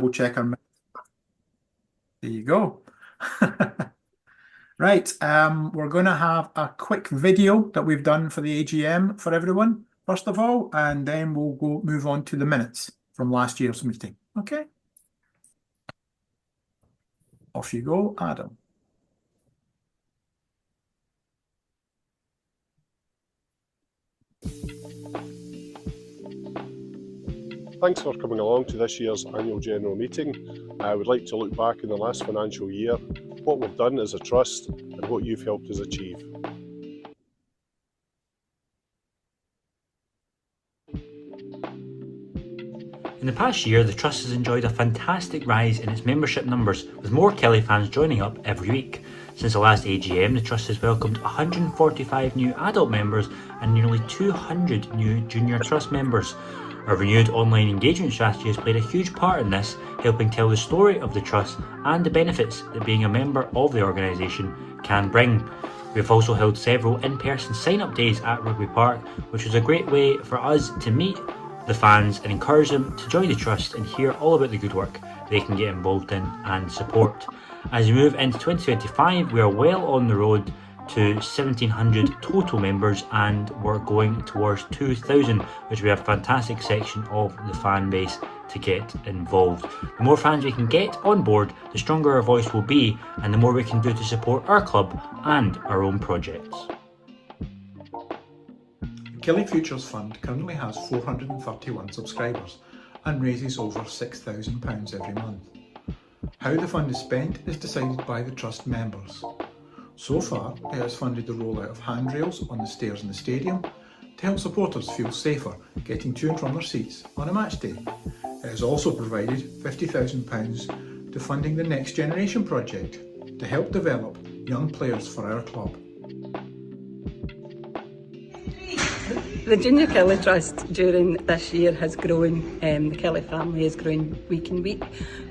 We'll check our minutes. There you go. Right, we're going to have a quick video that we've done for the AGM for everyone, first of all, and then we'll move on to the minutes from last year's meeting. Okay? Off you go, Adam. Thanks for coming along to this year's annual general meeting. I would like to look back in the last financial year, what we've done as a trust and what you've helped us achieve. In the past year, the Trust has enjoyed a fantastic rise in its membership numbers, with more Killie fans joining up every week. Since the last AGM, the Trust has welcomed 145 new adult members and nearly 200 new junior Trust members. Our renewed online engagement strategy has played a huge part in this, helping tell the story of the Trust and the benefits that being a member of the organisation can bring. We have also held several in-person sign-up days at Rugby Park, which was a great way for us to meet the fans and encourage them to join the Trust and hear all about the good work they can get involved in and support. As we move into 2025, we are well on the road to 1,700 total members, and we're going towards 2,000, which we have a fantastic section of the fan base to get involved. The more fans we can get on board, the stronger our voice will be, and the more we can do to support our club and our own projects. The Killie Futures Fund currently has 431 subscribers and raises over £6,000 every month. How the fund is spent is decided by the Trust members. So far, it has funded the rollout of handrails on the stairs in the stadium to help supporters feel safer getting to and from their seats on a match day. It has also provided £50,000 to funding the Next Generation project to help develop young players for our club. The Junior Killie Trust during this year has grown. The Killie family is growing week in week.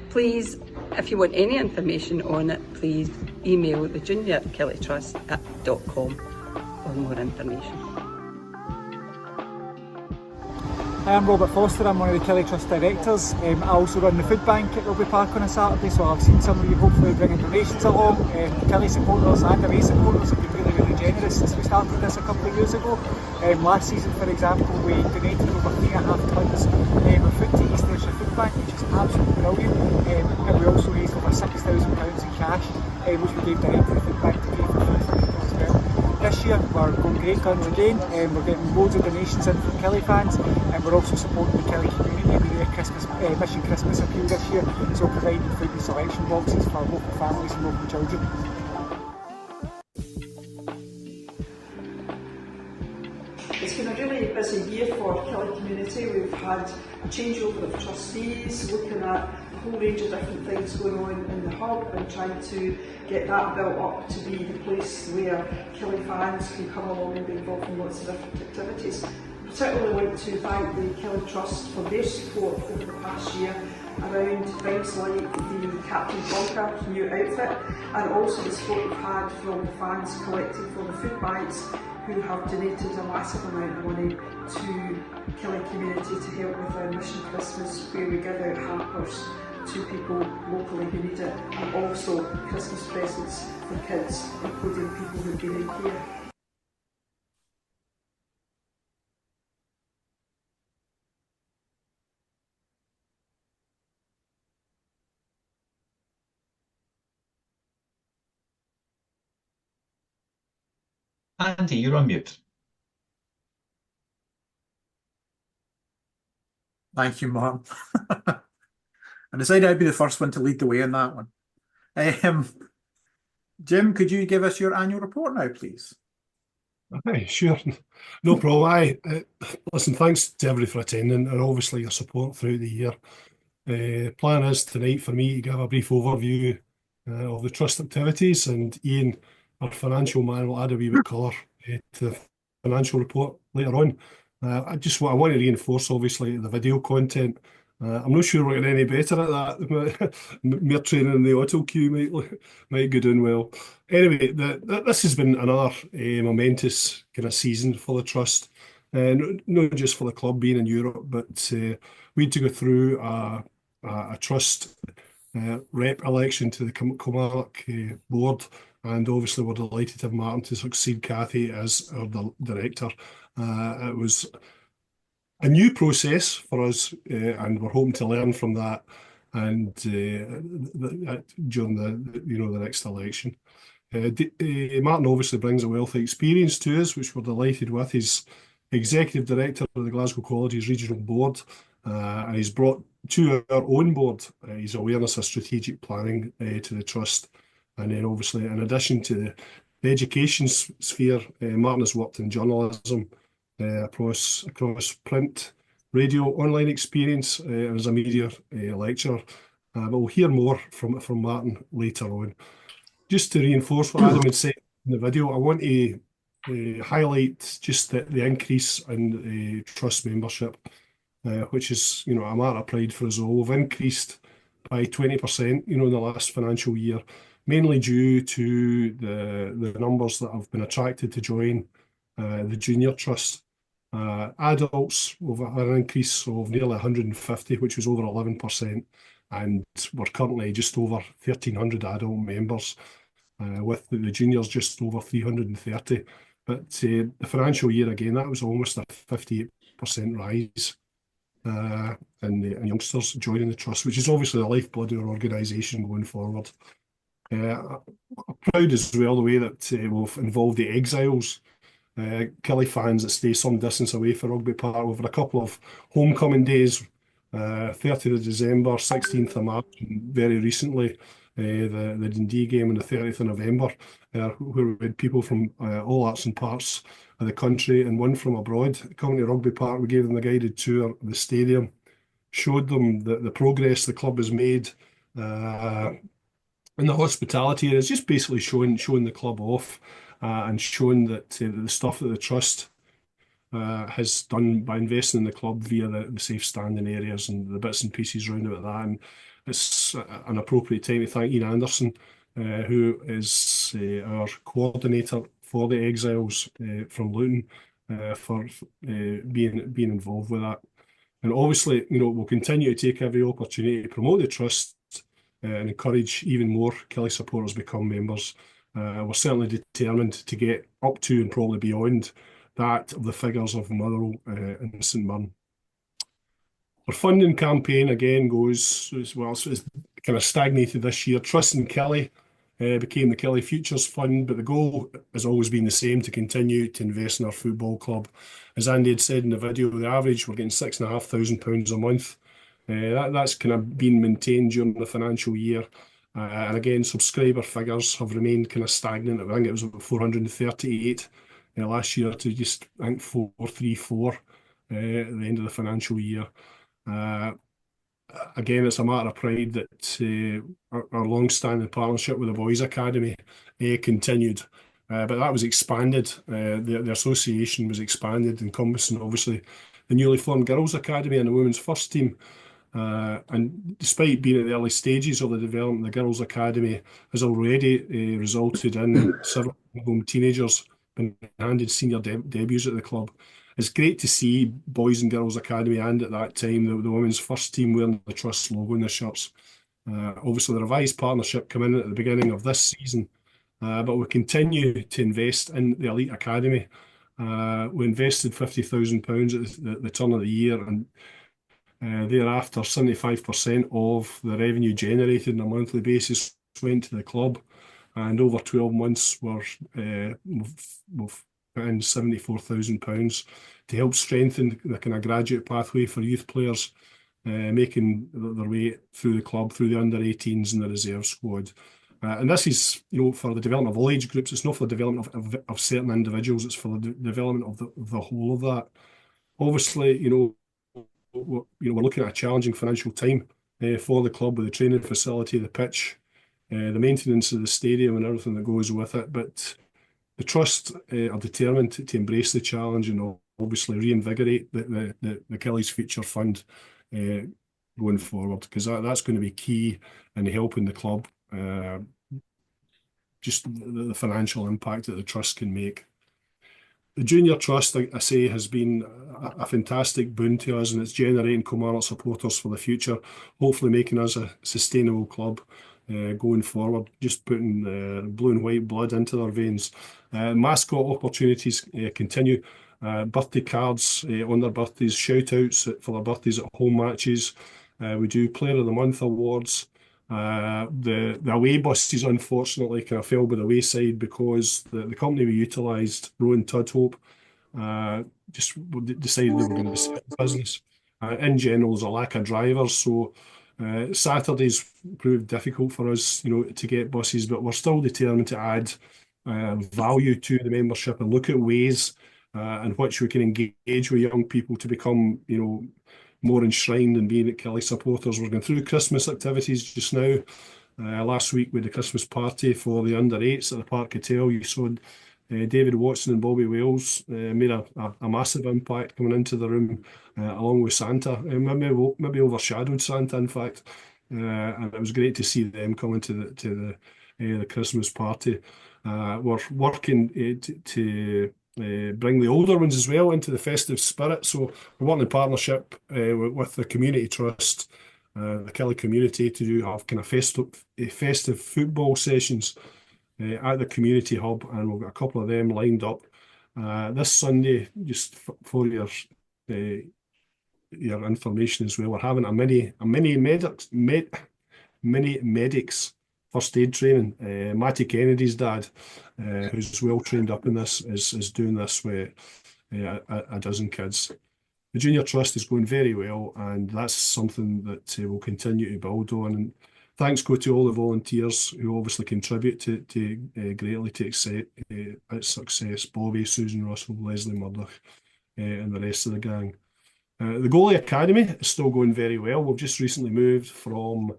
Please, if you want any information on it, please email the juniorkillietrust@.com for more information. Hi, I'm Robert Foster, I'm one of the Killie Trust directors. I also run the food bank at Rugby Park on a Saturday, so I've seen some of you hopefully bringing donations along. Killie supporters and away supporters have been really generous since we started this a couple of years ago. Last season, for example, we donated over 3.5 tonnes of food to East Ayrshire Food Bank, which is absolutely brilliant. And we also raised over £6,000 in cash, which we gave directly to the food bank to pay for food for people as well. This year we're going great guns again, we're getting loads of donations in from Killie fans, and we're also supporting the Killie community with their Christmas, Mission Christmas appeal this year, so providing food and selection boxes for local families and local children. It's been a really busy year for Killie community. We've had a changeover of trustees, looking at a whole range of different things going on in the hub and trying to get that built up to be the place where Killie fans can come along and be involved in lots of different activities. I particularly want to thank the Killie Trust for their support over the past year around things like the Captain Conquer new outfit, and also the support we've had from the fans collecting for the food banks, who have donated a massive amount of money to Killie community to help with our Mission Christmas, where we give out hampers to people locally who need it, and also Christmas presents for kids, including people who've been in care. Andy, you're on mute. Thank you, Mark. I decided I'd be the first one to lead the way on that one. Jim, could you give us your annual report now, please? Aye, sure, no problem. Listen, thanks to everybody for attending and obviously your support throughout the year. Plan is tonight for me to give a brief overview of the Trust activities, and Ian, our financial man, will add a wee bit of colour to the financial report later on. I want to reinforce, obviously, the video content. I'm not sure we're getting any better at that. Mere training in the auto cue might go doing well. Anyway, this has been another momentous kind of season for the Trust. Not just for the club being in Europe, but we had to go through a a trust rep election to the Kilmarnock board, and obviously we're delighted to have Martin to succeed Cathy as our director. It was a new process for us, and we're hoping to learn from that and during the next election. Martin obviously brings a wealth of experience to us, which we're delighted with. He's executive director of the Glasgow Colleges Regional Board, and he's brought to our own board his awareness of strategic planning to the trust. And then obviously, in addition to the education sphere, Martin has worked in journalism across print, radio, online experience, and as a media lecturer. But we'll hear more from Martin later on. Just to reinforce what Adam had said in the video, I want to highlight just the increase in trust membership, which is, a matter of pride for us all. We've increased by 20%, in the last financial year, mainly due to the numbers that have been attracted to join the junior trust. Adults, we've had an increase of nearly 150, which was over 11%, and we're currently just over 1,300 adult members, with the juniors just over 330. But the financial year, again, that was almost a 58% rise in youngsters joining the trust, which is obviously the lifeblood of our organisation going forward. I'm proud as well the way that we've involved the exiles, Killie fans that stay some distance away from Rugby Park. We've had a couple of homecoming days, 30th of December, 16th of March, and very recently the Dundee game on the 30th of November, where we had people from all arts and parts of the country and one from abroad coming to Rugby Park. We gave them a guided tour of the stadium, showed them the progress the club has made in the hospitality areas, just basically showing the club off and showing that the stuff that the trust has done by investing in the club via the safe standing areas and the bits and pieces round about that. And it's an appropriate time to thank Ian Anderson, who is our coordinator for the exiles from Luton, for being involved with that. And obviously, we'll continue to take every opportunity to promote the trust and encourage even more Killie supporters become members. We're certainly determined to get up to and probably beyond that of the figures of Motherwell and St Mirren. Our funding campaign again goes as well. So it's kind of stagnated this year. Trust in Killie became the Killie Futures Fund, but the goal has always been the same: to continue to invest in our football club. As Andy had said in the video, the average we're getting £6,500 a month. That's kind of been maintained during the financial year. And again, subscriber figures have remained kind of stagnant. I think it was about 438 last year to just, I think, 434 at the end of the financial year. Again, it's a matter of pride that our long-standing partnership with the Boys Academy continued, but that was expanded. The association was expanded, encompassing obviously the newly formed Girls Academy and the Women's First Team. And despite being at the early stages of the development, the Girls Academy has already resulted in several home teenagers being handed senior debuts at the club. It's great to see Boys and Girls Academy, and at that time the Women's First Team wearing the Trust logo in their shirts. Obviously the revised partnership came in at the beginning of this season, but we continue to invest in the Elite Academy. We invested £50,000 at the turn of the year, and thereafter 75% of the revenue generated on a monthly basis went to the club, and over 12 months we've put in £74,000 to help strengthen the kind of graduate pathway for youth players making their way through the club, through the under-18s and the reserve squad. And this is, for the development of all age groups. It's not for the development of certain individuals, it's for the development of the whole of that. Obviously, we're looking at a challenging financial time for the club, with the training facility, the pitch, the maintenance of the stadium and everything that goes with it. But the Trust are determined to embrace the challenge and obviously reinvigorate the Killie's Future Fund going forward, because that's going to be key in helping the club, just the financial impact that the Trust can make. The Junior Trust, I say, has been a fantastic boon to us, and it's generating Kilmarnock supporters for the future, hopefully making us a sustainable club going forward, just putting blue and white blood into their veins. Mascot opportunities continue. Birthday cards on their birthdays, shout outs for their birthdays at home matches. We do Player of the Month awards. The away buses, unfortunately, kind of fell by the wayside because the company we utilised, Rowan Tudhope, just decided they were going to sell the business. In general, there's a lack of drivers, so Saturdays proved difficult for us, to get buses, but we're still determined to add value to the membership and look at ways in which we can engage with young people to become, more enshrined in being at Killie supporters. We're going through Christmas activities just now. Last week with the Christmas party for the under-8s at the Park Hotel, you saw David Watson and Bobby Wales made a massive impact coming into the room along with Santa. Maybe overshadowed Santa, in fact. And it was great to see them coming to the Christmas party. We're working to bring the older ones as well into the festive spirit. So we're working in partnership with the Community Trust, the Killie community, to have kind of festive football sessions at the community hub, and we've got a couple of them lined up this Sunday. Just for your information as well, we're having a mini medics first aid training. Matty Kennedy's dad, who's well trained up in this, is doing this with a dozen kids. The Junior Trust is going very well, and that's something that we'll continue to build on. And thanks go to all the volunteers who obviously contribute greatly to its success. Bobby, Susan Russell, Leslie Murdoch, and the rest of the gang. The Goalie Academy is still going very well. We've just recently moved from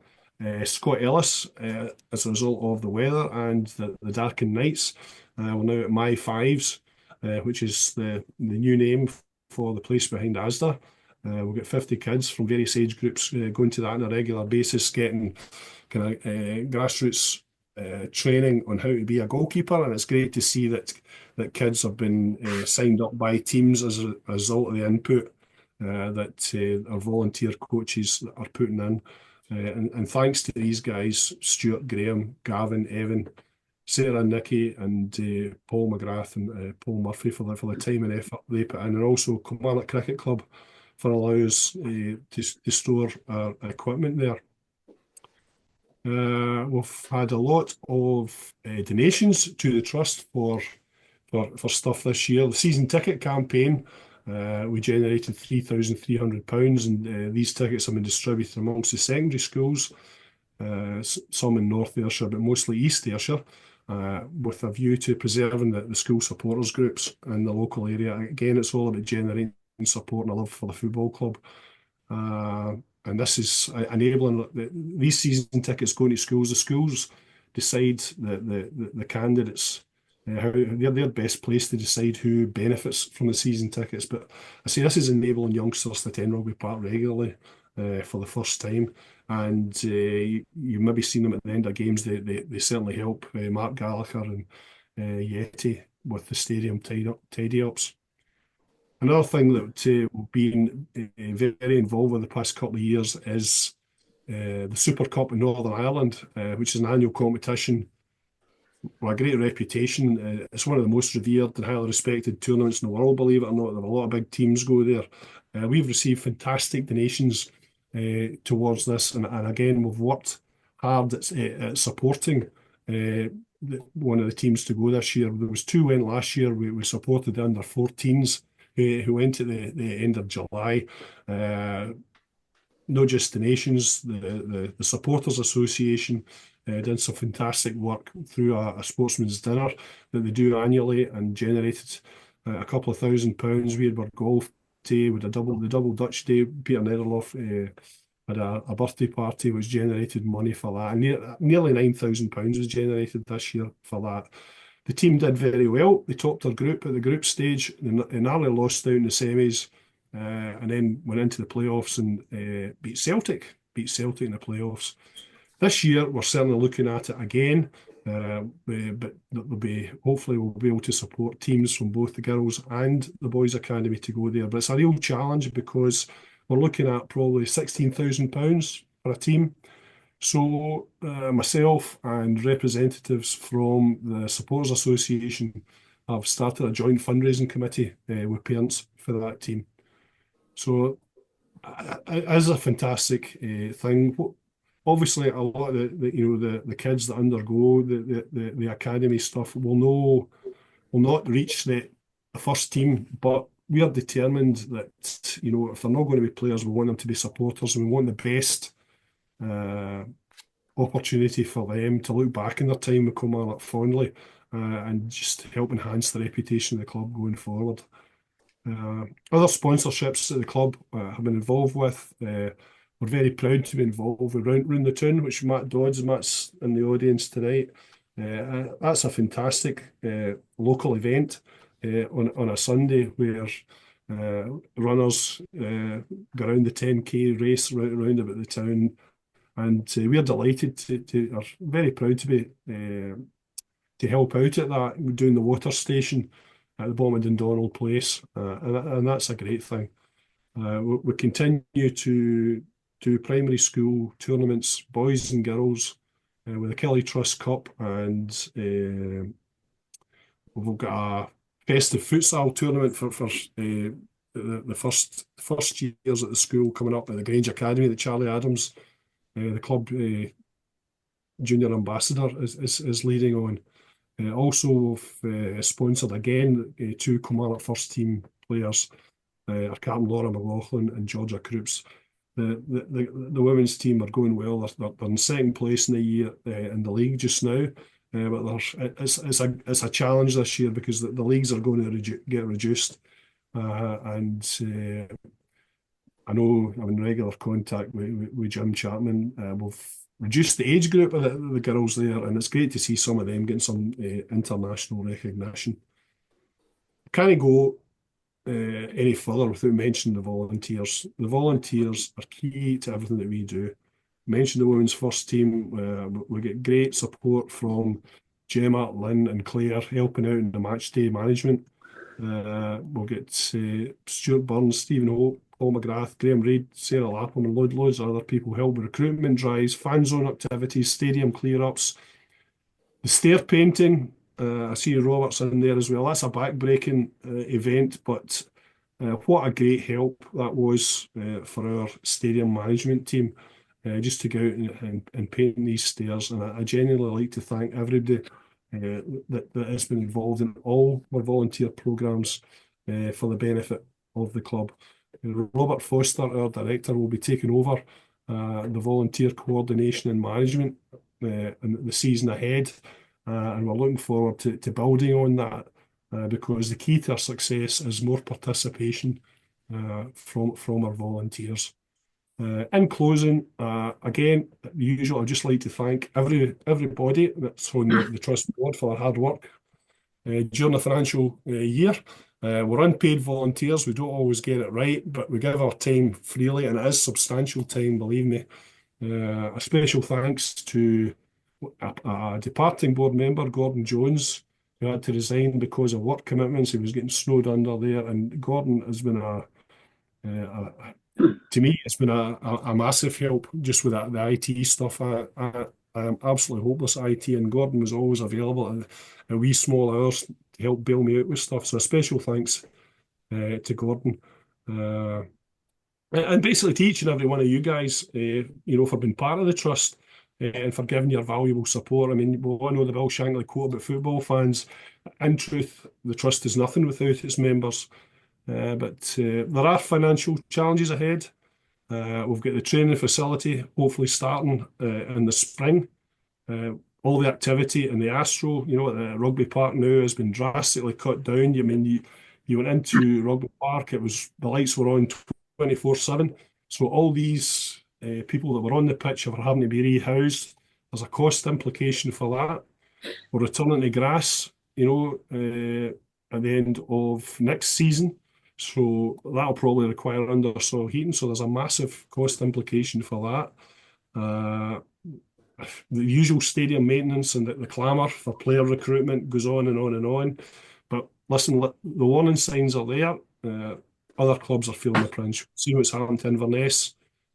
Scott Ellis as a result of the weather and the darkened nights. We're now at My Fives, which is the new name for the place behind Asda. We've got 50 kids from various age groups going to that on a regular basis, getting kind of grassroots training on how to be a goalkeeper. And it's great to see that kids have been signed up by teams as a result of the input that our volunteer coaches are putting in. And thanks to these guys, Stuart, Graham, Gavin, Evan, Sarah, Nicky, and Paul McGrath and Paul Murphy for the time and effort they put in, and also Kilmarnock Cricket Club for allowing us to store our equipment there. We've had a lot of donations to the trust for stuff this year. The season ticket campaign, we generated £3,300, and these tickets have been distributed amongst the secondary schools, some in North Ayrshire, but mostly East Ayrshire, with a view to preserving the school supporters groups in the local area. Again, it's all about generating support and a love for the football club. And this is enabling these season tickets going to schools. The schools decide the candidates, how they're best placed to decide who benefits from the season tickets. But I say this is enabling youngsters to attend Rugby Park regularly for the first time. And you maybe seen them at the end of games. They certainly help Mark Gallagher and Yeti with the stadium tidy-ups. Another thing that we've been very involved with the past couple of years is the Super Cup in Northern Ireland, which is an annual competition with a great reputation. It's one of the most revered and highly respected tournaments in the world, believe it or not. There are a lot of big teams go there. We've received fantastic donations towards this, and again, we've worked hard at supporting one of the teams to go this year. There was 2 went last year. We supported the under 14s who went at the end of July. Not just donations, the Supporters Association did some fantastic work through a sportsman's dinner that they do annually and generated a couple of £1,000. We had our golf day with the double Dutch day. Peter Nederloff had a birthday party which generated money for that, and nearly £9,000 was generated this year for that. The team did very well. They topped their group at the group stage. They narrowly lost out in the semis, and then went into the playoffs and beat Celtic in the playoffs. This year, we're certainly looking at it again. but there'll be, hopefully we'll be able to support teams from both the girls and the boys academy to go there. But it's a real challenge because we're looking at probably £16,000 for a team. So myself and representatives from the Supporters Association have started a joint fundraising committee with parents for that team. So it is a fantastic thing. Obviously, a lot of the kids that undergo the academy stuff will not reach the first team, but we are determined that if they're not going to be players, we want them to be supporters, and we want the best opportunity for them to look back in their time with Kilmarnock fondly and just help enhance the reputation of the club going forward. Other sponsorships that the club have been involved with, we're very proud to be involved with Round the Town, which Matt's in the audience tonight. That's a fantastic local event on a Sunday where runners go around the 10K race round about the town, and we're delighted are very proud to be to help out at that. We're doing the water station at the bottom of Dundonald Place, and that's a great thing. We continue to do primary school tournaments, boys and girls, with the Killie Trust Cup, and we've got a festive futsal tournament for the first years at the school coming up at the Grange Academy that Charlie Adams, the club junior ambassador, is leading on. Also, we've sponsored again 2 Kilmarnock first team players, our captain Laura McLaughlin and Georgia Croops. The women's team are going well. They're in second place in the year in the league just now, but it's a challenge this year because the leagues are going to get reduced, and I know I'm in regular contact with Jim Chapman. We've reduced the age group of the girls there, and it's great to see some of them getting some international recognition. Can't go any further without mentioning the volunteers. The volunteers are key to everything that we do. Mentioned the women's first team. We get great support from Gemma, Lynn and Claire helping out in the match day management. We'll get Stuart Burns, Stephen Hope, Paul McGrath, Graham Reid, Sarah Lapham and loads of other people help with recruitment drives, fan zone activities, stadium clear-ups, the stair painting. I see Robert's in there as well. That's a back-breaking event, but what a great help that was for our stadium management team, just to go out and paint these stairs. And I genuinely like to thank everybody that has been involved in all our volunteer programmes for the benefit of the club. Robert Foster, our director, will be taking over the volunteer coordination and management in the season ahead. And we're looking forward to building on that because the key to our success is more participation from our volunteers. In closing, again, the usual, I'd just like to thank everybody that's on the Trust board for their hard work during the financial year. We're unpaid volunteers. We don't always get it right, but we give our time freely, and it is substantial time, believe me. A special thanks to a departing board member, Gordon Jones, who had to resign because of work commitments. He was getting snowed under there, and Gordon has been to me, it's been a massive help just with the IT stuff. I am absolutely hopeless at IT, and Gordon was always available at wee small hours to help bail me out with stuff. So a special thanks to Gordon. And basically to each and every one of you guys, for being part of the Trust and for giving your valuable support. I mean, we all know the Bill Shankly quote about football fans. In truth, the Trust is nothing without its members. But there are financial challenges ahead. We've got the training facility hopefully starting in the spring. All the activity in the Astro, at the Rugby Park now has been drastically cut down. You went into Rugby Park, the lights were on 24/7. So all these people that were on the pitch are having to be rehoused. There's a cost implication for that. We're returning to grass, at the end of next season. So that'll probably require undersoil heating. So there's a massive cost implication for that. the usual stadium maintenance and the clamour for player recruitment goes on and on and on. But listen, the warning signs are there. Other clubs are feeling the pinch. See what's happened to Inverness,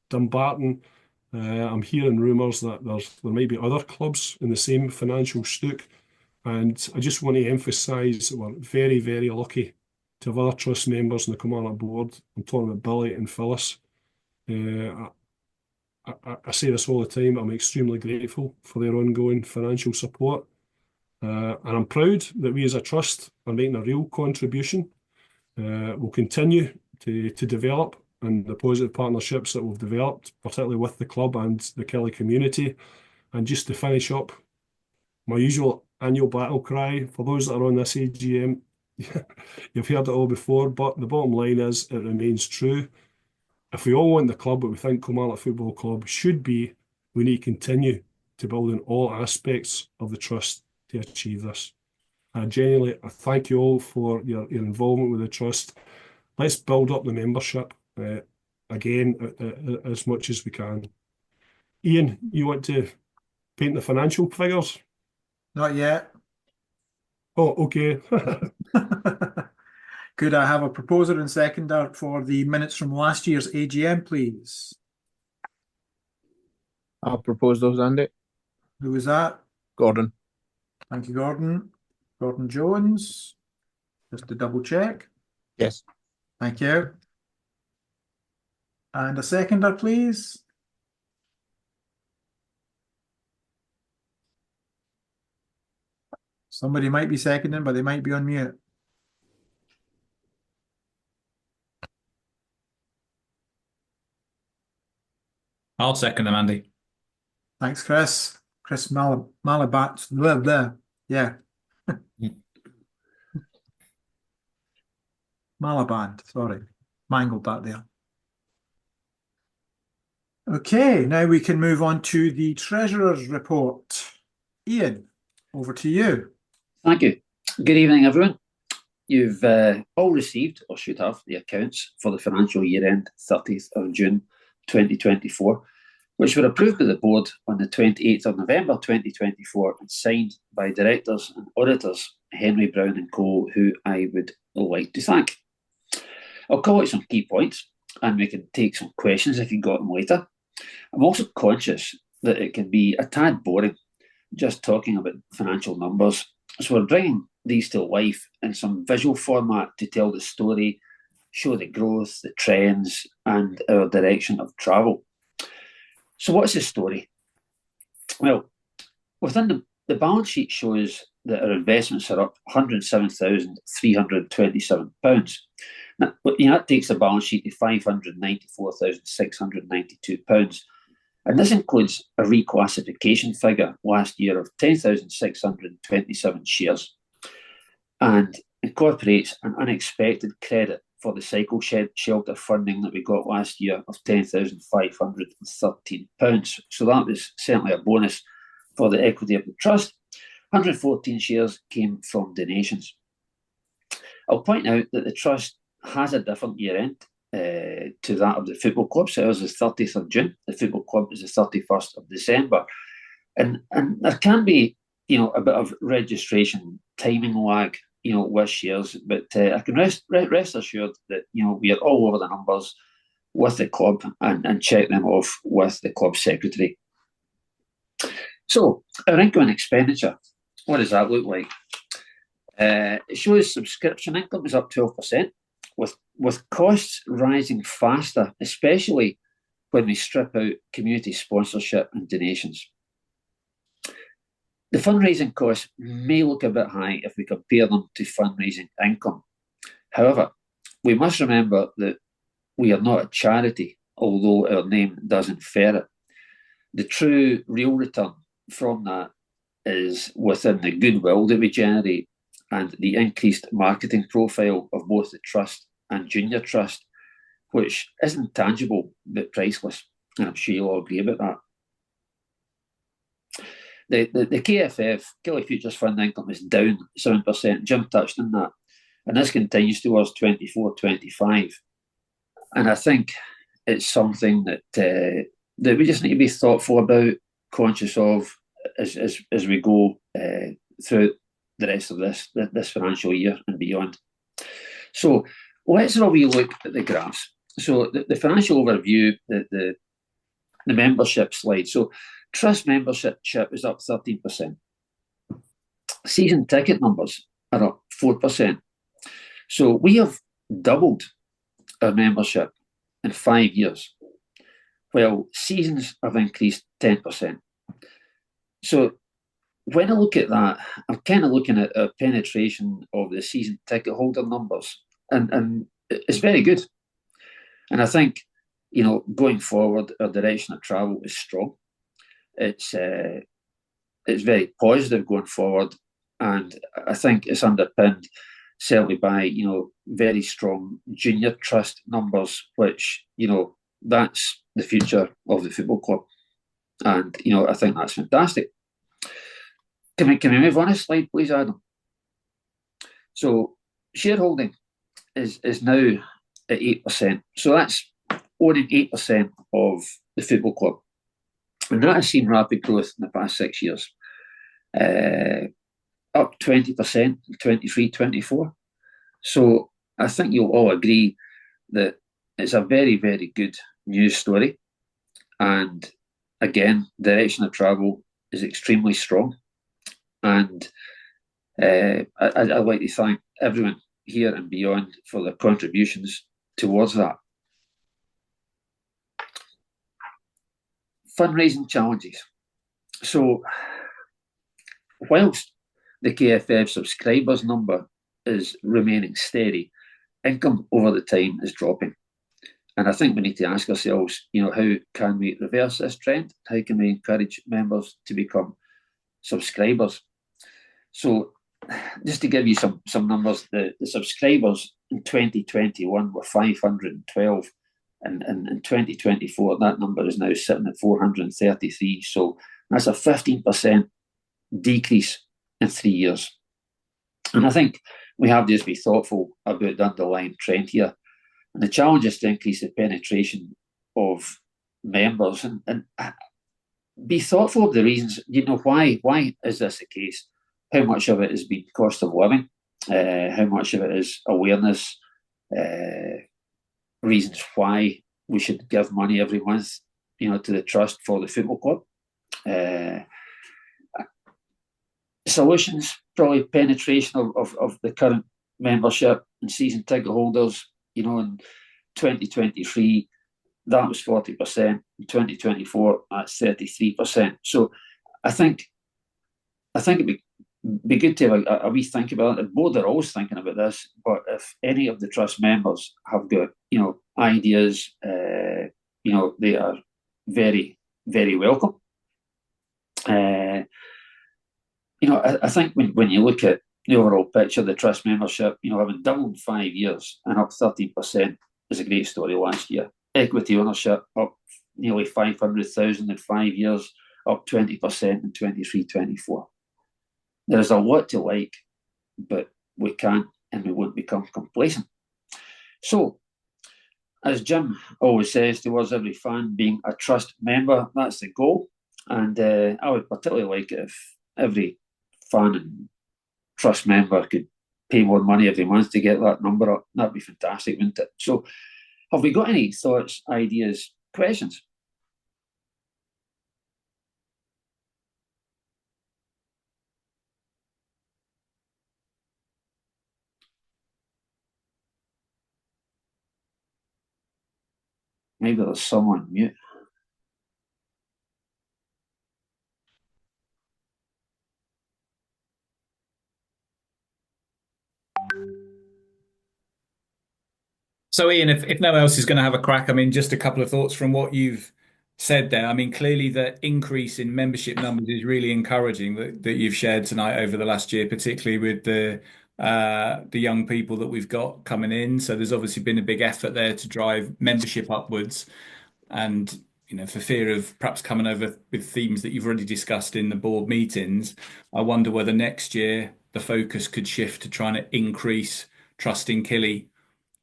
Dumbarton. I'm hearing rumours that there might be other clubs in the same financial stook. And I just want to emphasise that we're very, very lucky to have other trust members in the Kilmarnock board. I'm talking about Billy and Phyllis. I say this all the time. I'm extremely grateful for their ongoing financial support. And I'm proud that we as a trust are making a real contribution. We'll continue to develop and the positive partnerships that we've developed, particularly with the club and the Killie community. And just to finish up, my usual annual battle cry for those that are on this AGM, you've heard it all before, but the bottom line is it remains true. If we all want the club, what we think Kilmarnock Football Club should be, we need to continue to build in all aspects of the trust to achieve this. Genuinely, I thank you all for your involvement with the trust. Let's build up the membership again as much as we can. Ian, you want to paint the financial figures? Not yet. Oh, okay. Could I have a proposer and seconder for the minutes from last year's AGM, please? I'll propose those, Andy. Who was that? Gordon. Thank you, Gordon. Gordon Jones. Just to double check. Yes. Thank you. And a seconder, please. Somebody might be seconding, but they might be on mute. I'll second them, Andy. Thanks, Chris. Chris Malabat. Blah, blah. Yeah. Malaband, sorry. Mangled that there. Okay, now we can move on to the Treasurer's report. Ian, over to you. Thank you. Good evening, everyone. You've all received, or should have, the accounts for the financial year end 30th of June 2024, which were approved by the board on the 28th of November 2024 and signed by directors and auditors Henry Brown and Co, who I would like to thank. I'll call out some key points and we can take some questions if you've got them later. I'm also conscious that it can be a tad boring just talking about financial numbers, so we're bringing these to life in some visual format to tell the story, show the growth, the trends, and our direction of travel. So what's the story? Well, within the balance sheet shows that our investments are up £107,327. Now, that takes the balance sheet to £594,692. And this includes a reclassification figure last year of 10,627 shares and incorporates an unexpected credit for the cycle shelter funding that we got last year of £10,513. So that was certainly a bonus for the equity of the trust. 114 shares came from donations. I'll point out that the trust has a different year end to that of the football club. So ours is 30th of June. The football club is the 31st of December. And there can be, a bit of registration timing lag, with shares, but I can rest assured that, we are all over the numbers with the club and check them off with the club secretary. So our income and expenditure, what does that look like? It shows subscription income is up 12%, with costs rising faster, especially when we strip out community sponsorship and donations. The fundraising costs may look a bit high if we compare them to fundraising income. However, we must remember that we are not a charity, although our name does infer it. The true real return from that is within the goodwill that we generate and the increased marketing profile of both the trust and junior trust, which isn't tangible but priceless. And I'm sure you'll all agree about that. The KFF, Killie Futures Fund income, is down 7%. Jim touched on that. And this continues towards 24-25. And I think it's something that we just need to be thoughtful about conscious of as we go through the rest of this financial year and beyond. So let's have a wee look at the graphs. So the financial overview, the membership slide. So trust membership is up 13%. Season ticket numbers are up 4%. So we have doubled our membership in 5 years, while seasons have increased 10%. So when I look at that, I'm kind of looking at a penetration of the season ticket holder numbers, and it's very good. And I think, you know, going forward, our direction of travel is strong. It's very positive going forward, and I think it's underpinned certainly by, you know, very strong junior trust numbers, which, you know, that's the future of the football club, and you know, I think that's fantastic. Can we move on a slide, please, Adam? So shareholding is now at 8%. So that's owning 8% of the football club. And that has seen rapid growth in the past 6 years. Up 20% in 23, 24. So I think you'll all agree that it's a very, very good news story. And again, direction of travel is extremely strong. And I'd like to thank everyone here and beyond for their contributions towards that. Fundraising challenges. So whilst the KFF subscribers number is remaining steady, income over the time is dropping. And I think we need to ask ourselves, you know, how can we reverse this trend? How can we encourage members to become subscribers? So just to give you some numbers, the subscribers in 2021 were 512, and in 2024 that number is now sitting at 433. So that's a 15% decrease in 3 years. And I think we have to just be thoughtful about the underlying trend here. And the challenge is to increase the penetration of members and be thoughtful of the reasons. You know, why is this the case? How much of it has been cost of living? How much of it is awareness? Reasons why we should give money every month, you know, to the trust for the football club. Solutions, probably penetration of the current membership and season ticket holders. You know, in 2023, that was 40%. In 2024, that's 33%. So I think it'd be good to have a wee think about it. The board are always thinking about this, but if any of the trust members have got, you know, ideas, you know, they are very, very welcome. You know, I think when you look at the overall picture, the trust membership, you know, having doubled in 5 years and up 13% is a great story last year. Equity ownership up nearly 500,000 in 5 years, up 20% in 23-24. There's a lot to like, but we can't and we won't become complacent. So, as Jim always says to us, every fan being a trust member, that's the goal. And I would particularly like it if every fan and trust member could pay more money every month to get that number up. That'd be fantastic, wouldn't it? So, have we got any thoughts, ideas, questions? Maybe there's someone mute. So, Ian, if no one else is going to have a crack, I mean, just a couple of thoughts from what you've said there. I mean, clearly the increase in membership numbers is really encouraging that you've shared tonight over the last year, particularly with the young people that we've got coming in. So there's obviously been a big effort there to drive membership upwards. And, you know, for fear of perhaps coming over with themes that you've already discussed in the board meetings, I wonder whether next year the focus could shift to trying to increase trust in Killie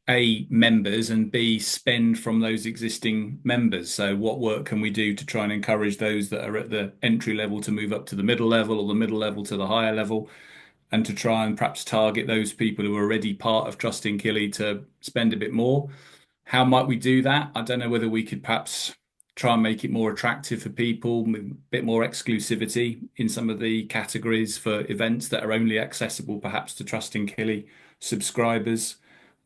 A, members, and B, spend from those existing members. So what work can we do to try and encourage those that are at the entry level to move up to the middle level, or the middle level to the higher level, and to try and perhaps target those people who are already part of Trust in Killie to spend a bit more? How might we do that? I don't know whether we could perhaps try and make it more attractive for people, a bit more exclusivity in some of the categories for events that are only accessible perhaps to Trust in Killie subscribers.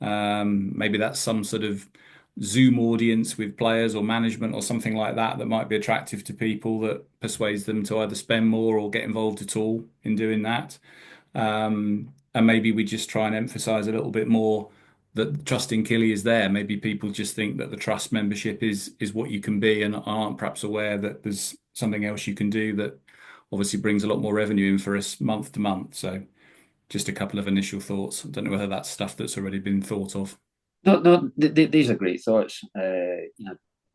Maybe that's some sort of Zoom audience with players or management or something like that that might be attractive to people, that persuades them to either spend more or get involved at all in doing that. And maybe we just try and emphasize a little bit more that Trust in Killie is there. Maybe people just think that the trust membership is what you can be, and aren't perhaps aware that there's something else you can do that obviously brings a lot more revenue in for us month to month. So just a couple of initial thoughts. I don't know whether that's stuff that's already been thought of. No, these are great thoughts.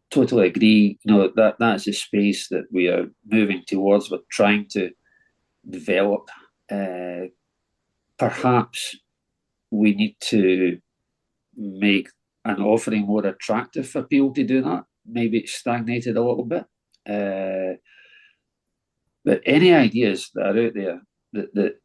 Totally agree. That's a space that we are moving towards. We're trying to develop. Perhaps we need to make an offering more attractive for people to do that. Maybe it's stagnated a little bit. But any ideas that are out there that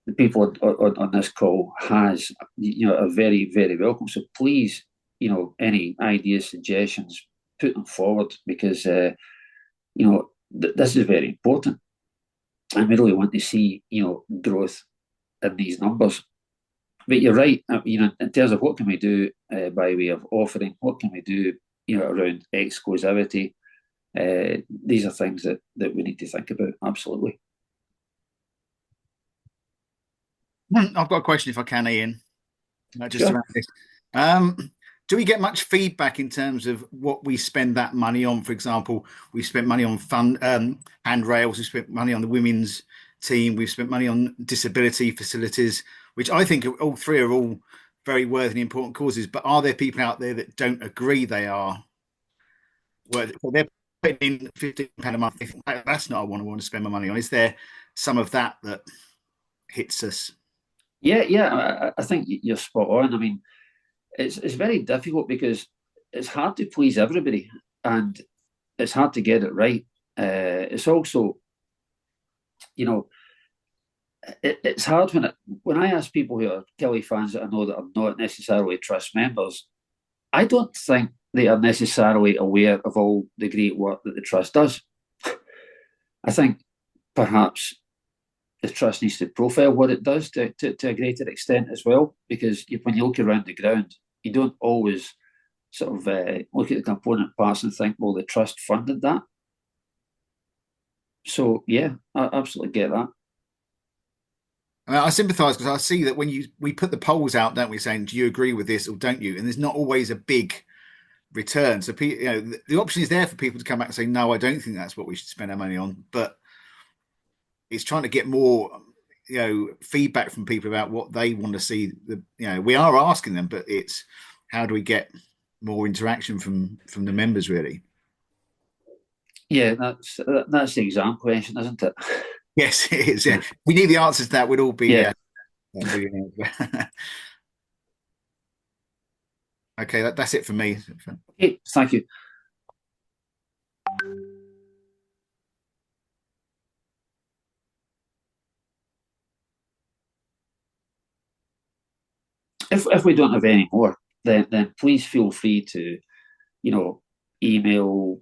the people on this call has, are very, very welcome. So please, any ideas, suggestions, put them forward, because, this is very important. And we really want to see, growth in these numbers. But you're right, in terms of what can we do by way of offering, what can we do, around exclusivity, these are things that we need to think about, absolutely. I've got a question if I can, Ian. Just Sure. around this. Do we get much feedback in terms of what we spend that money on? For example, we spent money on handrails, we spent money on the women's team, we've spent money on disability facilities, which I think all three are all very worthy and important causes. But are there people out there that don't agree they are? Well, they're putting in £15 a month. They think, that's not what I want to spend my money on. Is there some of that hits us? Yeah, I think you're spot on. I mean, it's very difficult because it's hard to please everybody, and it's hard to get it right. It's also, it's hard when I ask people who are Killie fans that I know that are not necessarily Trust members. I don't think they are necessarily aware of all the great work that the Trust does. I think perhaps the Trust needs to profile what it does to a greater extent as well, because when you look around the ground, you don't always sort of look at the component parts and think, well, the Trust funded that. So, yeah, I absolutely get that. I sympathise, because I see that when we put the polls out, don't we, saying, do you agree with this or don't you? And there's not always a big return. So, the option is there for people to come back and say, no, I don't think that's what we should spend our money on. But it's trying to get more, feedback from people about what they want to see. We are asking them, but it's how do we get more interaction from the members, really? Yeah, that's the exam question, isn't it? Yes, it is. Yeah, we need the answers to that. Would all be. Yeah. Okay, that's it for me. Okay, thank you. If we don't have any more, then please feel free to, email,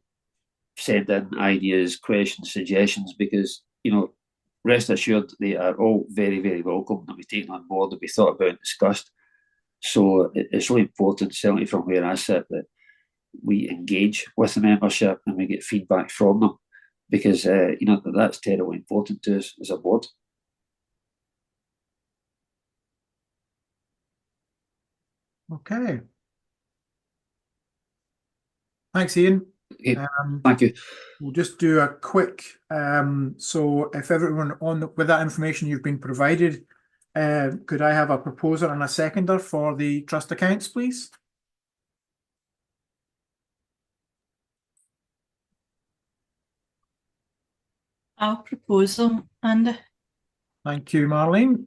send in ideas, questions, suggestions, because, rest assured they are all very, very welcome, that we've taken on board, that we thought about and discussed. So it's really important, certainly from where I sit, that we engage with the membership and we get feedback from them, because, that's terribly important to us as a board. Okay. Thanks, Ian. Okay, thank you. We'll just do a quick, so if everyone with that information you've been provided, could I have a proposer and a seconder for the Trust accounts, please? I'll propose them, Andy. Thank you, Marlene.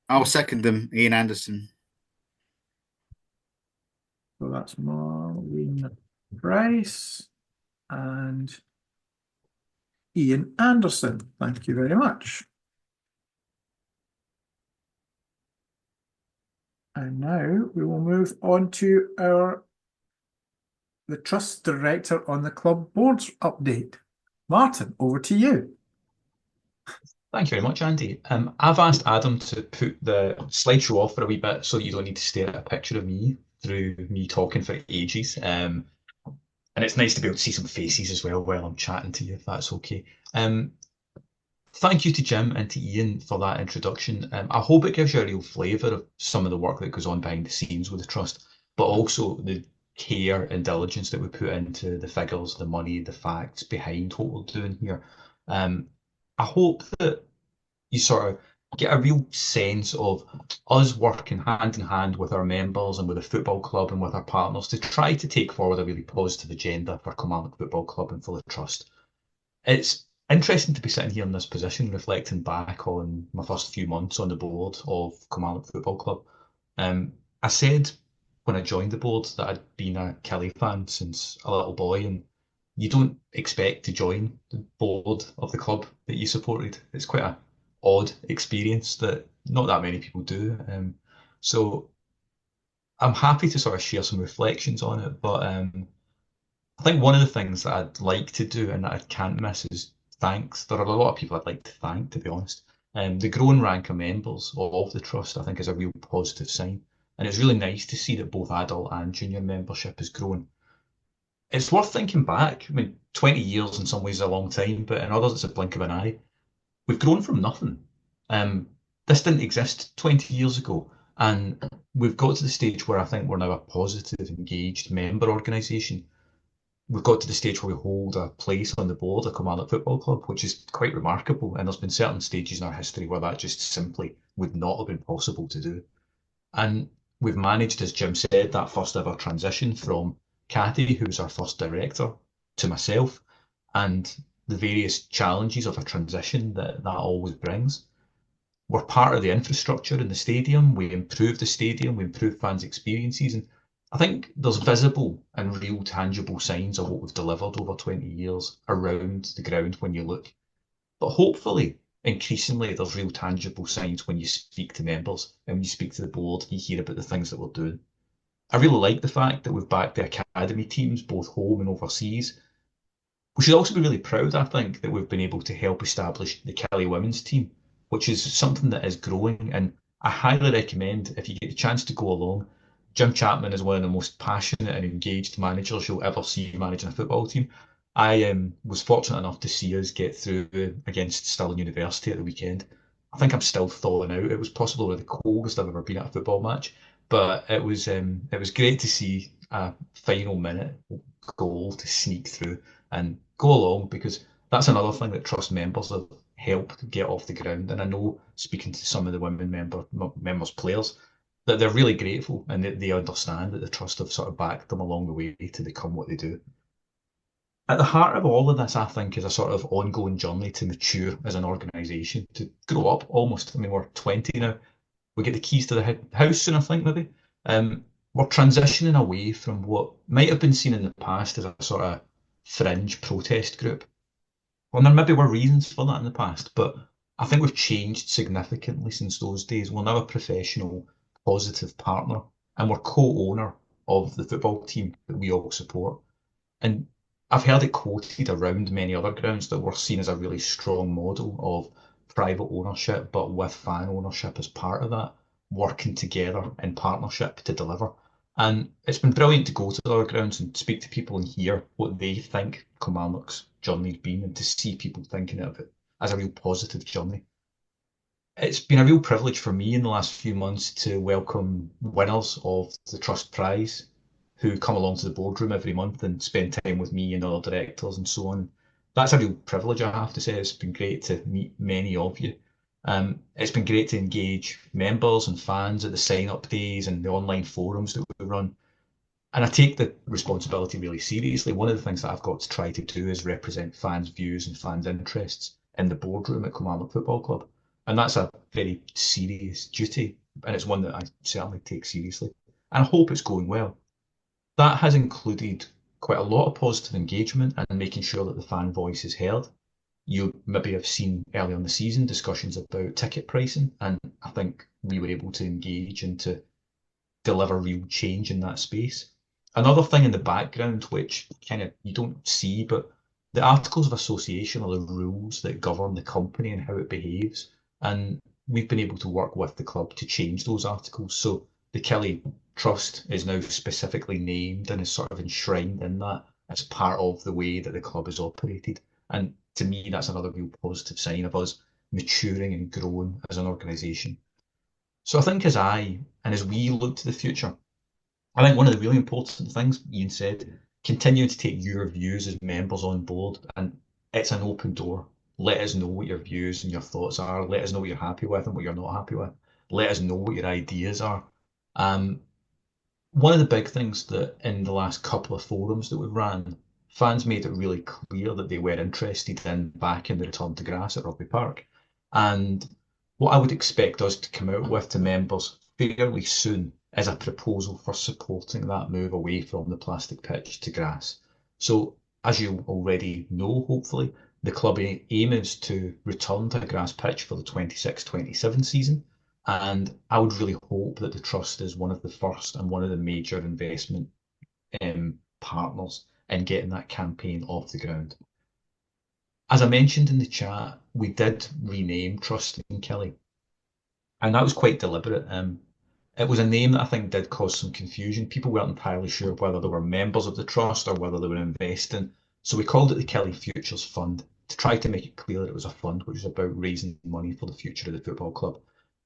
I'll second them, Ian Anderson. So that's Maureen Price and Ian Anderson. Thank you very much. And now we will move on to the Trust Director on the Club Boards update. Martin, over to you. Thank you very much, Andy. I've asked Adam to put the slideshow off for a wee bit so that you don't need to stare at a picture of me through me talking for ages. And it's nice to be able to see some faces as well while I'm chatting to you, if that's okay. Thank you to Jim and to Ian for that introduction. I hope it gives you a real flavour of some of the work that goes on behind the scenes with the Trust, but also the care and diligence that we put into the figures, the money, the facts behind what we're doing here. I hope that you sort of get a real sense of us working hand in hand with our members and with the football club and with our partners to try to take forward a really positive agenda for Kilmarnock Football Club and for the Trust. It's interesting to be sitting here in this position, reflecting back on my first few months on the board of Kilmarnock Football Club. I said when I joined the board that I'd been a Killie fan since a little boy, and you don't expect to join the board of the club that you supported. It's quite a odd experience that not that many people do. So I'm happy to sort of share some reflections on it, but I think one of the things that I'd like to do and that I can't miss is thanks. There are a lot of people I'd like to thank, to be honest. The growing rank of members of the Trust, I think, is a real positive sign. And it's really nice to see that both adult and junior membership has grown. It's worth thinking back. I mean, 20 years in some ways is a long time, but in others it's a blink of an eye. We've grown from nothing. This didn't exist 20 years ago. And we've got to the stage where I think we're now a positive, engaged member organisation. We've got to the stage where we hold a place on the board of Kilmarnock Football Club, which is quite remarkable. And there's been certain stages in our history where that just simply would not have been possible to do. And we've managed, as Jim said, that first ever transition from Cathy, who was our first director, to myself, and the various challenges of a transition that always brings. We're part of the infrastructure in the stadium. We improve the stadium, we improve fans' experiences, and I think there's visible and real tangible signs of what we've delivered over 20 years around the ground when you look. But hopefully, increasingly, there's real tangible signs when you speak to members and when you speak to the board, you hear about the things that we're doing. I really like the fact that we've backed the academy teams, both home and overseas. We should also be really proud, I think, that we've been able to help establish the Killie women's team, which is something that is growing. And I highly recommend, if you get the chance to go along, Jim Chapman is one of the most passionate and engaged managers you'll ever see managing a football team. I was fortunate enough to see us get through against Stirling University at the weekend. I think I'm still thawing out. It was possibly the coldest I've ever been at a football match, but it was great to see a final minute goal to sneak through and go along, because that's another thing that Trust members have helped get off the ground. And I know, speaking to some of the women members players, that they're really grateful and that they understand that the Trust have sort of backed them along the way to become what they do. At the heart of all of this, I think, is a sort of ongoing journey to mature as an organisation, to grow up almost. I mean, we're 20 now. We get the keys to the house soon, I think, maybe. We're transitioning away from what might have been seen in the past as a sort of fringe protest group. Well, there maybe were reasons for that in the past, but I think we've changed significantly since those days. We're now a professional, positive partner, and we're co-owner of the football team that we all support. And I've heard it quoted around many other grounds that we're seen as a really strong model of private ownership, but with fan ownership as part of that, working together in partnership to deliver. And it's been brilliant to go to the other grounds and speak to people and hear what they think Kilmarnock's journey's been, and to see people thinking of it as a real positive journey. It's been a real privilege for me in the last few months to welcome winners of the Trust Prize, who come along to the boardroom every month and spend time with me and other directors and so on. That's a real privilege, I have to say. It's been great to meet many of you. It's been great to engage members and fans at the sign-up days and the online forums that we run. And I take the responsibility really seriously. One of the things that I've got to try to do is represent fans' views and fans' interests in the boardroom at Kilmarnock Football Club. And that's a very serious duty, and it's one that I certainly take seriously. And I hope it's going well. That has included quite a lot of positive engagement and making sure that the fan voice is heard. You maybe have seen early on the season discussions about ticket pricing, and I think we were able to engage and to deliver real change in that space. Another thing in the background, which kind of you don't see, but the articles of association are the rules that govern the company and how it behaves. And we've been able to work with the club to change those articles. So the Killie Trust is now specifically named and is sort of enshrined in that as part of the way that the club is operated. And to me, that's another real positive sign of us maturing and growing as an organisation. So I think as we look to the future, I think one of the really important things Ian said, continuing to take your views as members on board, and it's an open door. Let us know what your views and your thoughts are. Let us know what you're happy with and what you're not happy with. Let us know what your ideas are. One of the big things that in the last couple of forums that we've ran, fans made it really clear that they were interested in back in the return to grass at Rugby Park. And what I would expect us to come out with to members fairly soon is a proposal for supporting that move away from the plastic pitch to grass. So, as you already know, hopefully, the club aim is to return to a grass pitch for the 26-27 season. And I would really hope that the Trust is one of the first and one of the major investment partners in getting that campaign off the ground. As I mentioned in the chat, we did rename Trust in Killie, and that was quite deliberate. It was a name that I think did cause some confusion. People weren't entirely sure whether they were members of the Trust or whether they were investing. So we called it the Killie Futures Fund to try to make it clear that it was a fund which was about raising money for the future of the football club.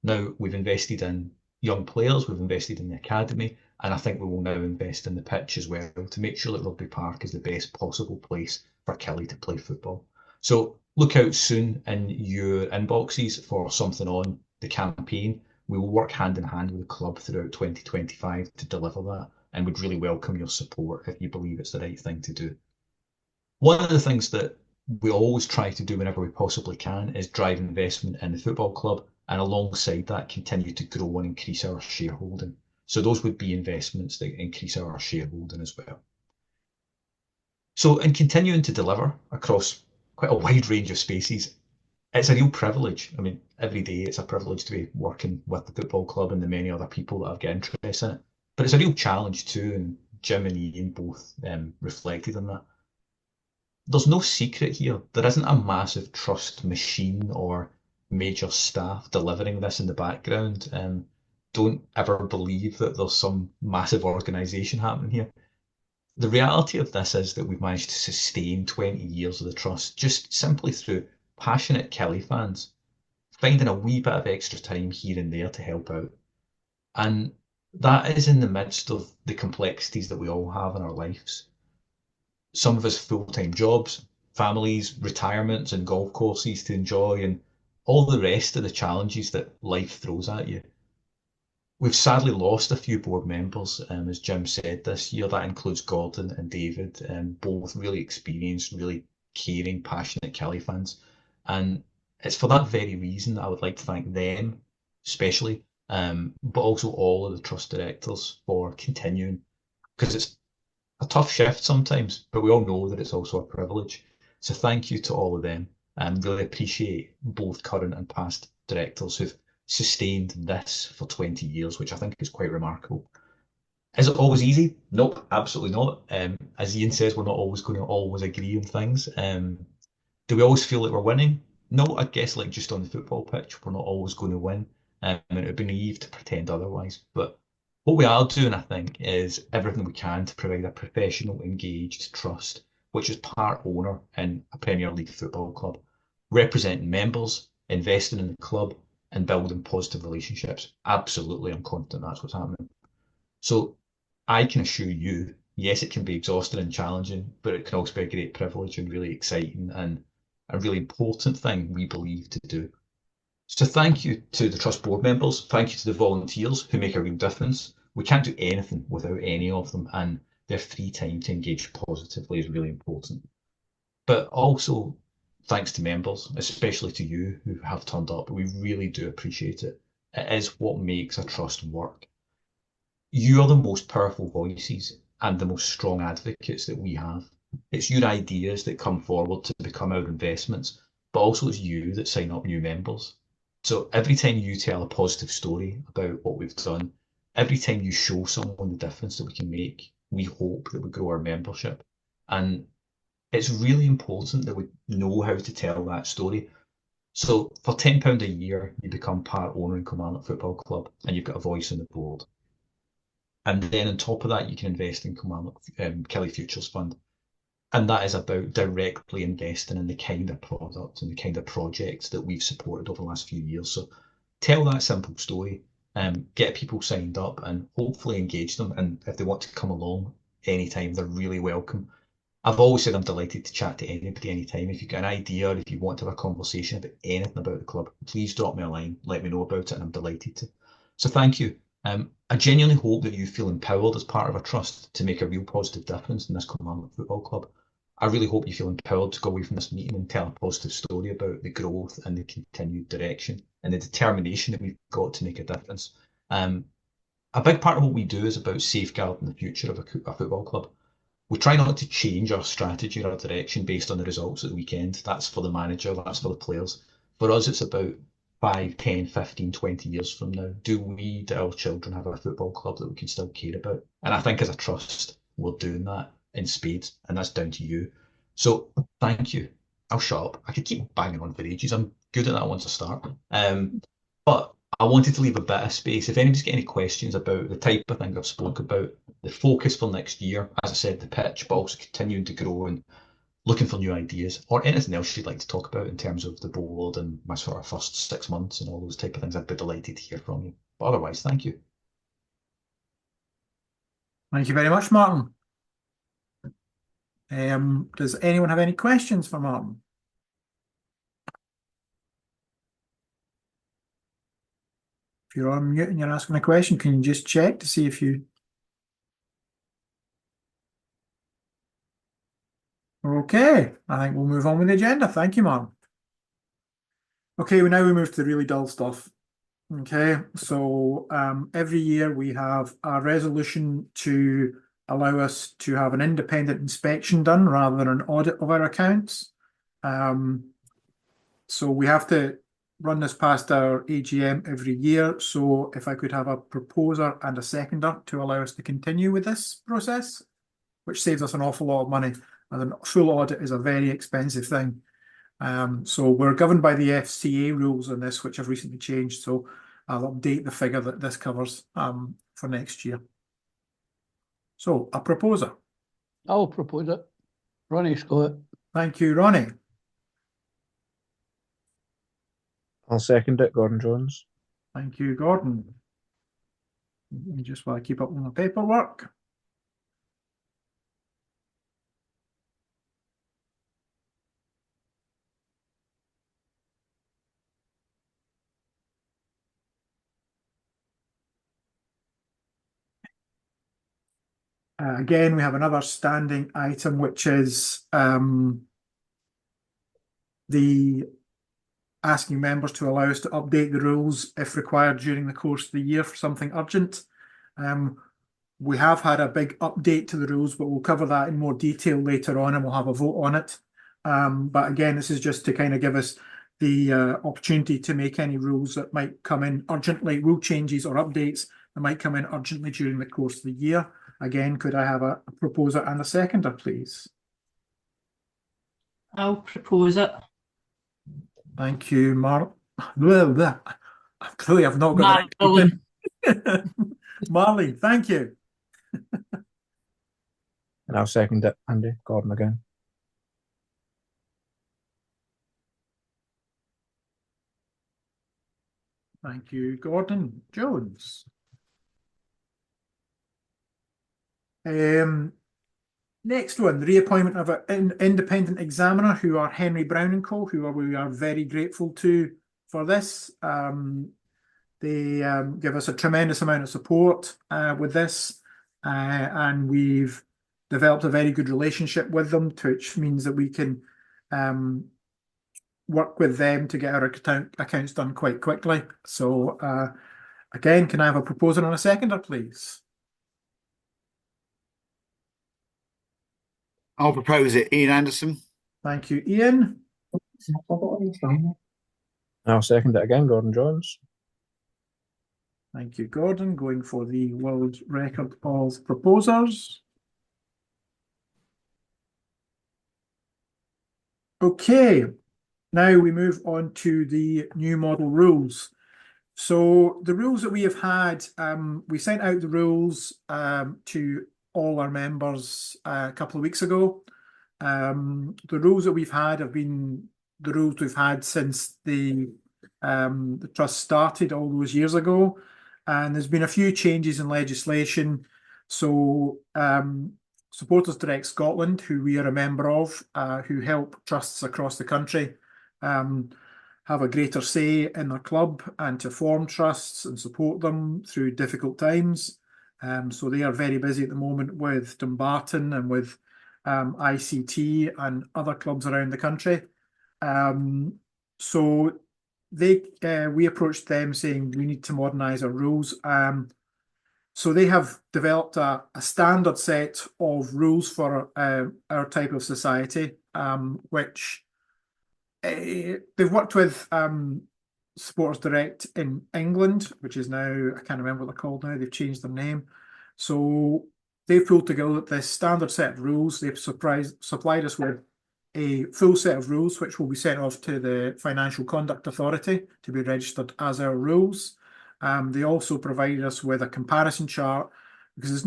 Now, we've invested in young players, we've invested in the academy, and I think we will now invest in the pitch as well to make sure that Rugby Park is the best possible place for Killie to play football. So look out soon in your inboxes for something on the campaign. We will work hand in hand with the club throughout 2025 to deliver that, and would really welcome your support if you believe it's the right thing to do. One of the things that we always try to do whenever we possibly can is drive investment in the football club, and alongside that continue to grow and increase our shareholding. So those would be investments that increase our shareholding as well. So in continuing to deliver across quite a wide range of spaces, it's a real privilege. I mean, every day it's a privilege to be working with the football club and the many other people that have got interest in it. But it's a real challenge too, and Jim and Ian both reflected on that. There's no secret here. There isn't a massive trust machine or major staff delivering this in the background. Don't ever believe that there's some massive organisation happening here. The reality of this is that we've managed to sustain 20 years of the Trust just simply through passionate Killie fans, finding a wee bit of extra time here and there to help out. And that is in the midst of the complexities that we all have in our lives. Some of us full-time jobs, families, retirements and golf courses to enjoy, and all the rest of the challenges that life throws at you. We've sadly lost a few board members, as Jim said, this year. That includes Gordon and David, both really experienced, really caring, passionate Killie fans. And it's for that very reason that I would like to thank them, especially, but also all of the Trust directors for continuing, because it's a tough shift sometimes, but we all know that it's also a privilege. So thank you to all of them, and really appreciate both current and past directors who've sustained this for 20 years, which I think is quite remarkable. Is it always easy? Nope, absolutely not. As Ian says, we're not always going to always agree on things. Do we always feel like we're winning? No, I guess like just on the football pitch, we're not always going to win. And it would be naive to pretend otherwise. But what we are doing, I think, is everything we can to provide a professional, engaged Trust, which is part owner in a Premier League football club, representing members, investing in the club, and building positive relationships. Absolutely, I'm confident that's what's happening. So I can assure you, yes, it can be exhausting and challenging, but it can also be a great privilege and really exciting and a really important thing we believe to do. So thank you to the Trust board members, thank you to the volunteers who make a real difference. We can't do anything without any of them, and their free time to engage positively is really important. But also thanks to members, especially to you who have turned up. We really do appreciate it. It is what makes a Trust work. You are the most powerful voices and the most strong advocates that we have. It's your ideas that come forward to become our investments, but also it's you that sign up new members. So every time you tell a positive story about what we've done, every time you show someone the difference that we can make, we hope that we grow our membership. And it's really important that we know how to tell that story. So for £10 a year, you become part owner in Kilmarnock Football Club and you've got a voice on the board. And then on top of that, you can invest in Kilmarnock Killie Futures Fund. And that is about directly investing in the kind of product and the kind of projects that we've supported over the last few years. So tell that simple story, get people signed up and hopefully engage them. And if they want to come along anytime, they're really welcome. I've always said I'm delighted to chat to anybody anytime. If you've got an idea or if you want to have a conversation about anything about the club, please drop me a line, let me know about it, and I'm delighted to. So thank you. I genuinely hope that you feel empowered as part of a trust to make a real positive difference in this Kilmarnock Football Club. I really hope you feel empowered to go away from this meeting and tell a positive story about the growth and the continued direction and the determination that we've got to make a difference. A big part of what we do is about safeguarding the future of a football club. We try not to change our strategy or our direction based on the results at the weekend. That's for the manager, that's for the players. For us, it's about 5, 10, 15, 20 years from now. Do we, do our children have a football club that we can still care about? And I think as a trust, we're doing that in spades, and that's down to you. So thank you. I'll shut up. I could keep banging on for ages. I'm good at that once I start. But I wanted to leave a bit of space. If anybody's got any questions about the type of thing I've spoke about, the focus for next year, as I said, the pitch, but also continuing to grow and looking for new ideas, or anything else you'd like to talk about in terms of the board and my sort of first 6 months and all those type of things, I'd be delighted to hear from you. But otherwise, thank you. Thank you very much, Martin. Does anyone have any questions for Martin? If you're on mute and you're asking a question, can you just check to see if you... Okay, I think we'll move on with the agenda. Thank you, Martin. Okay, now we move to the really dull stuff. Okay, so every year we have a resolution to allow us to have an independent inspection done rather than an audit of our accounts. So we have to run this past our AGM every year. So if I could have a proposer and a seconder to allow us to continue with this process, which saves us an awful lot of money. And a full audit is a very expensive thing. So we're governed by the FCA rules on this, which have recently changed. So I'll update the figure that this covers for next year. So a proposer. I'll propose it. Ronnie Scott. Thank you, Ronnie. I'll second it, Gordon Jones. Thank you, Gordon. Just while I keep up with my paperwork. Again, we have another standing item, which is the asking members to allow us to update the rules if required during the course of the year for something urgent. We have had a big update to the rules, but we'll cover that in more detail later on and we'll have a vote on it. But again, this is just to kind of give us the opportunity to make any rules that might come in urgently, rule changes or updates that might come in urgently during the course of the year. Again, could I have a proposer and a seconder, please? I'll propose it. Thank you, Mark. Clearly, I've not got Marlene. Marlene, thank you. And I'll second it, Andy. Gordon again. Thank you, Gordon Jones. Next one, the reappointment of an independent examiner, who are Henry Brown and Co., we are very grateful to for this. They give us a tremendous amount of support with this, and we've developed a very good relationship with them, which means that we can work with them to get our accounts done quite quickly. So again, can I have a proposer and a seconder, please? I'll propose it. Ian Anderson. Thank you, Ian. I'll second it again, Gordon Jones. Thank you, Gordon. Going for the world record of proposers. Okay, now we move on to the new model rules. So the rules that we have had, we sent out the rules to all our members a couple of weeks ago. The rules that we've had have been the rules we've had since the trust started all those years ago, and there's been a few changes in legislation. So Supporters Direct Scotland, who we are a member of, who help trusts across the country, have a greater say in their club and to form trusts and support them through difficult times. So they are very busy at the moment with Dumbarton and with ICT and other clubs around the country. So we approached them saying we need to modernise our rules. So they have developed a standard set of rules for our type of society, which they've worked with Supporters Direct in England, which is now, I can't remember what they're called now, they've changed their name. So they've pulled together this standard set of rules. They've supplied us with a full set of rules, which will be sent off to the Financial Conduct Authority to be registered as our rules. They also provided us with a comparison chart, because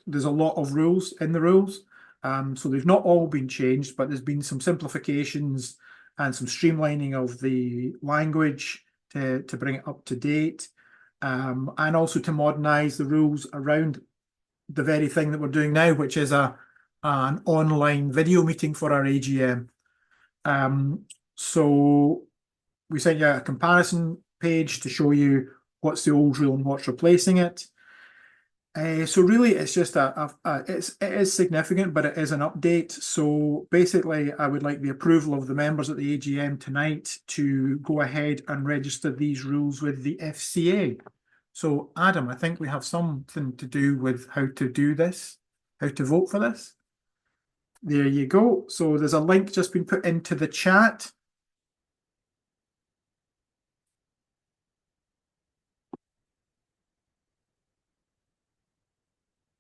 there's a lot of rules in the rules. So they've not all been changed, but there's been some simplifications and some streamlining of the language to bring it up to date, and also to modernise the rules around the very thing that we're doing now, which is an online video meeting for our AGM. So we sent you a comparison page to show you what's the old rule and what's replacing it. So really, it's just it is significant, but it is an update. So basically, I would like the approval of the members at the AGM tonight to go ahead and register these rules with the FCA. So Adam, I think we have something to do with how to do this, how to vote for this. There you go. So there's a link just been put into the chat.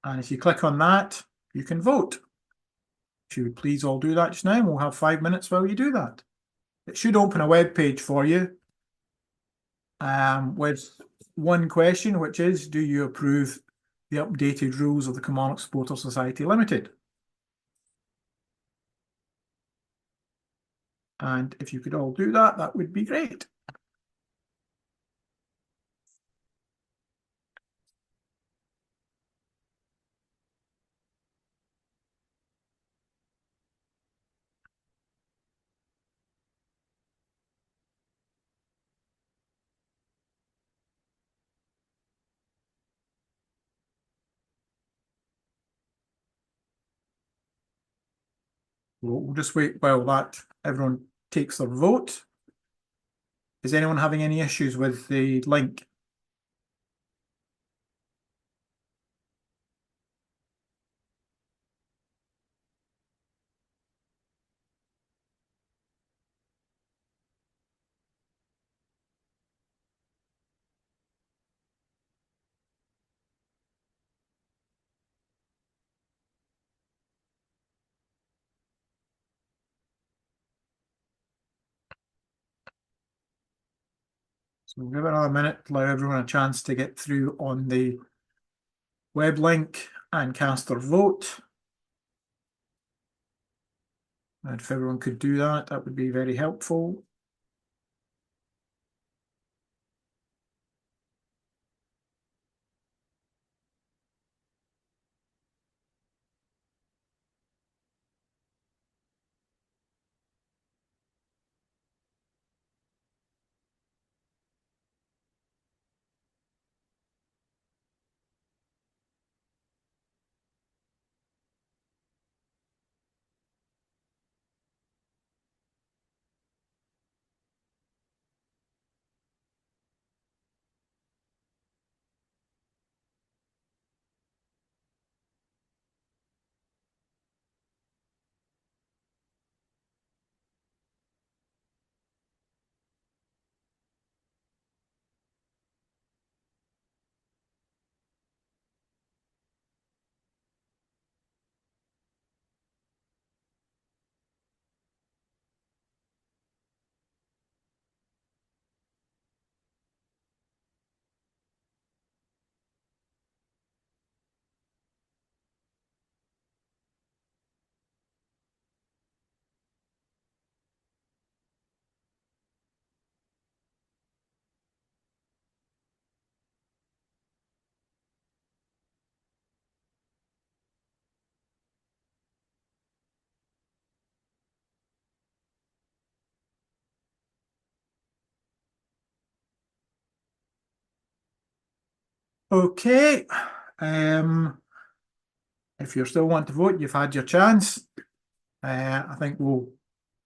And if you click on that, you can vote. If you would please all do that just now, and we'll have 5 minutes while you do that. It should open a web page for you with one question, which is, do you approve the updated rules of the Kilmarnock Supporters Society Limited? And if you could all do that, that would be great. We'll just wait while everyone takes their vote. Is anyone having any issues with the link? So we'll give it another minute, allow everyone a chance to get through on the web link and cast their vote. And if everyone could do that, that would be very helpful. Okay. If you're still wanting to vote, you've had your chance. I think we'll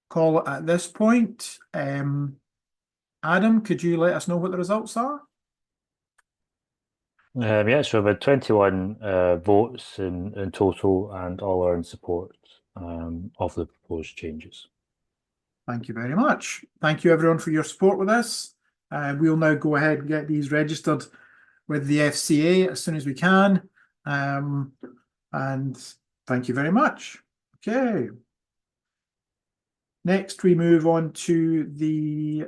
call it at this point. Adam, could you let us know what the results are? Yeah, so we had 21 votes in total, and all are in support of the proposed changes. Thank you very much. Thank you everyone for your support with this. We'll now go ahead and get these registered with the FCA as soon as we can. And thank you very much. Okay. Next, we move on to the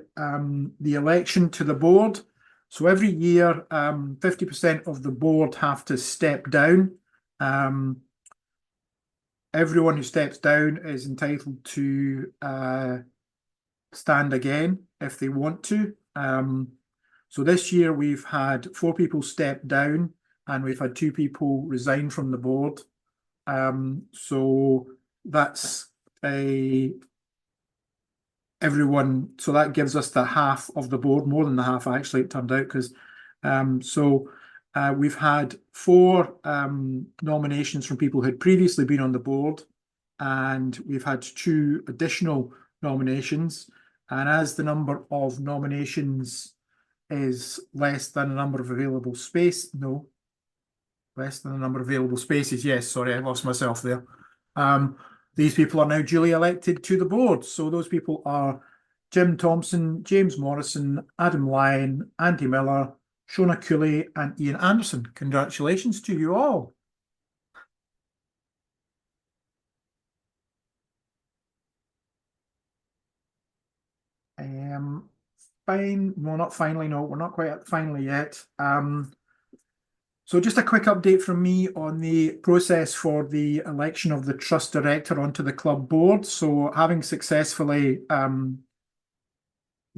election to the board. So every year, 50% of the board have to step down. Everyone who steps down is entitled to stand again if they want to. So this year we've had 4 people step down and we've had 2 people resign from the board. So that's everyone. So that gives us the half of the board, more than the half actually, it turned out, because we've had 4 nominations from people who had previously been on the board, and we've had 2 additional nominations. And as the number of nominations is less than the number of available space, no, less than the number of available spaces. Yes, sorry, I lost myself there. These people are now duly elected to the board. So those people are Jim Thompson, James Morrison, Adam Lyon, Andy Miller, Shona Cooley, and Ian Anderson. Congratulations to you all. Fine. Well, not finally. No, we're not quite at finally yet. So just a quick update from me on the process for the election of the trust director onto the club board. So having successfully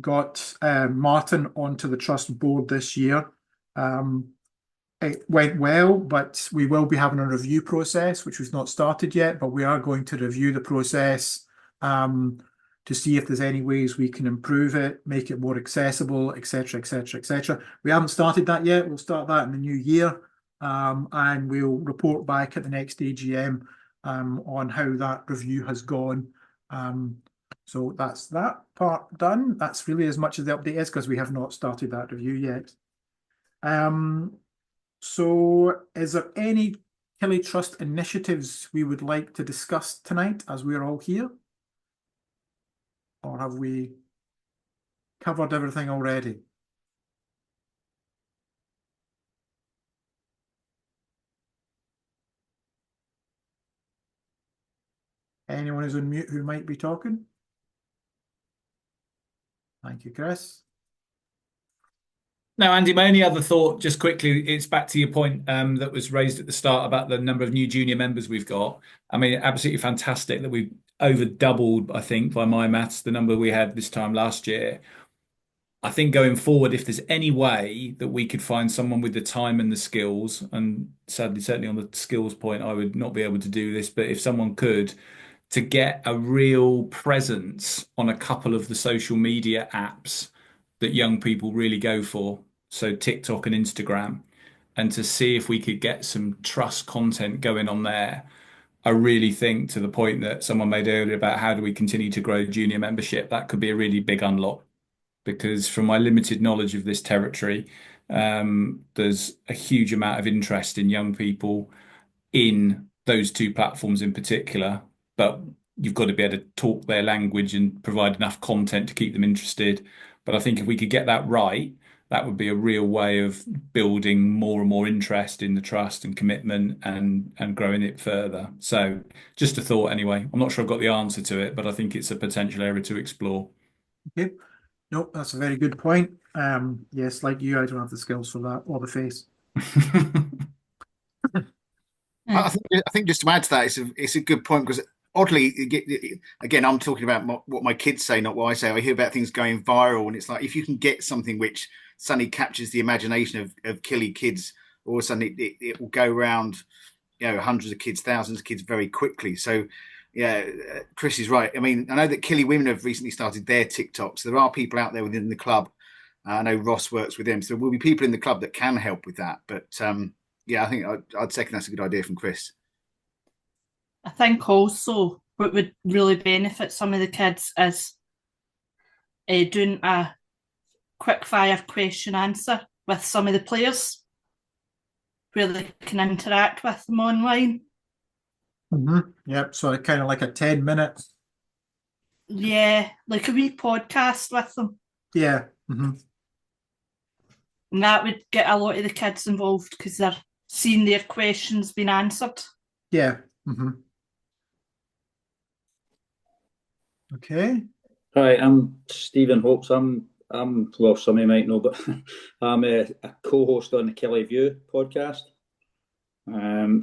got Martin onto the trust board this year, it went well, but we will be having a review process, which we've not started yet, but we are going to review the process to see if there's any ways we can improve it, make it more accessible, etc., etc., etc. We haven't started that yet. We'll start that in the new year, and we'll report back at the next AGM on how that review has gone. So that's that part done. That's really as much as the update is, because we have not started that review yet. So is there any Killie Trust initiatives we would like to discuss tonight as we're all here? Or have we covered everything already? Anyone who's on mute who might be talking? Thank you, Chris. Now, Andy, my only other thought, just quickly, it's back to your point that was raised at the start about the number of new junior members we've got. I mean, absolutely fantastic that we've over doubled, I think, by my maths, the number we had this time last year. I think going forward, if there's any way that we could find someone with the time and the skills, and sadly, certainly on the skills point, I would not be able to do this, but if someone could, to get a real presence on a couple of the social media apps that young people really go for, so TikTok and Instagram, and to see if we could get some trust content going on there. I really think, to the point that someone made earlier about how do we continue to grow junior membership, that could be a really big unlock. Because from my limited knowledge of this territory, there's a huge amount of interest in young people in those 2 platforms in particular, but you've got to be able to talk their language and provide enough content to keep them interested. But I think if we could get that right, that would be a real way of building more and more interest in the trust and commitment and growing it further. So just a thought anyway. I'm not sure I've got the answer to it, but I think it's a potential area to explore. Okay. No, that's a very good point. Yes, like you, I don't have the skills for that or the face. I think just to add to that, it's a good point, because oddly, again, I'm talking about what my kids say, not what I say. I hear about things going viral, and it's like if you can get something which suddenly captures the imagination of Killie kids, all of a sudden it will go around, hundreds of kids, thousands of kids very quickly. So yeah, Chris is right. I mean, I know that Killie Women have recently started their TikToks. There are people out there within the club I know Ross works with them, so there will be people in the club that can help with that. But yeah, I think I'd second that's a good idea from Chris. I think also what would really benefit some of the kids is doing a quick fire question answer with some of the players where they can interact with them online. Yep, so kind of like a 10 minutes. Yeah, like a wee podcast with them. Yeah. And that would get a lot of the kids involved because they're seeing their questions being answered. Yeah. Okay. Hi, I'm Stephen Hopes. I'm well, some of you might know, but I'm a co-host on the Killie View podcast.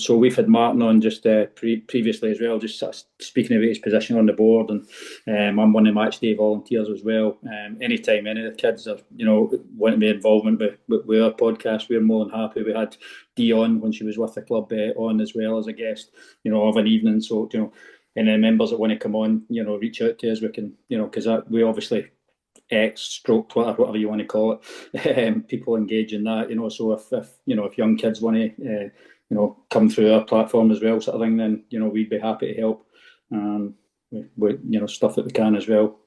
So we've had Martin on just previously as well, just sort of speaking about his position on the board, and I'm one of the match day volunteers as well. Anytime any of the kids are, want to be involvement with our podcast, we're more than happy. We had Dion when she was with the club on as well as a guest, of an evening. So any members that want to come on, reach out to us. We can, because we obviously X stroke Twitter, whatever you want to call it, people engage in that, so if young kids want to come through our platform as well, sort of thing, then we'd be happy to help with stuff that we can as well.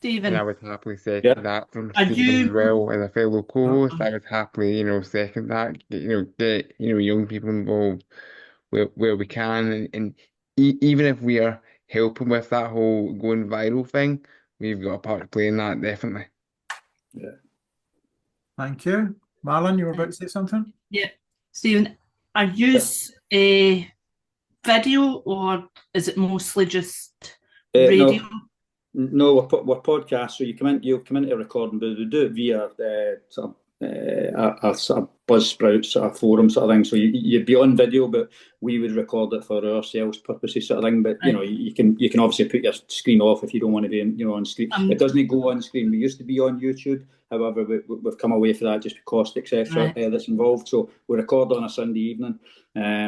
Stephen, And I would happily second that from Stephen as well as a fellow co-host. I would happily, second that. Get young people involved where we can, and even if we are helping with that whole going viral thing, we've got a part to play in that, definitely. Yeah. Thank you. Marlon, you were about to say something? Yeah. Stephen, are you a video or is it mostly just radio? No, we're podcasts. So you'll come into a recording, but we do it via a sort of Buzzsprout sort of forum sort of thing. So you'd be on video, but we would record it for our sales purposes sort of thing. But you can obviously put your screen off if you don't want to be on screen. It doesn't go on screen. We used to be on YouTube. However, we've come away from that just because cost, etc. That's involved. So we record on a Sunday evening.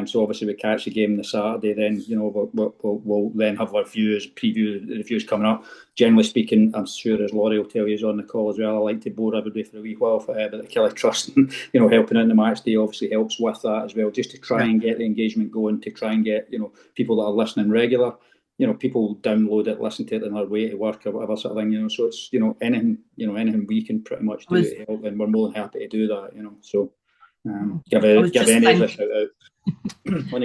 So obviously we catch the game the Saturday. Then we'll then have our preview the reviews coming up. Generally speaking, I'm sure as Laurie will tell you on the call as well, I like to bore everybody for a wee while. But the Killie Trust, helping in the match day obviously helps with that as well, just to try and get the engagement going, to try and get people that are listening regular. People download it, listen to it on their way to work or whatever sort of thing. So it's anything we can pretty much do to help, and we're more than happy to do that. So give any of us shout out.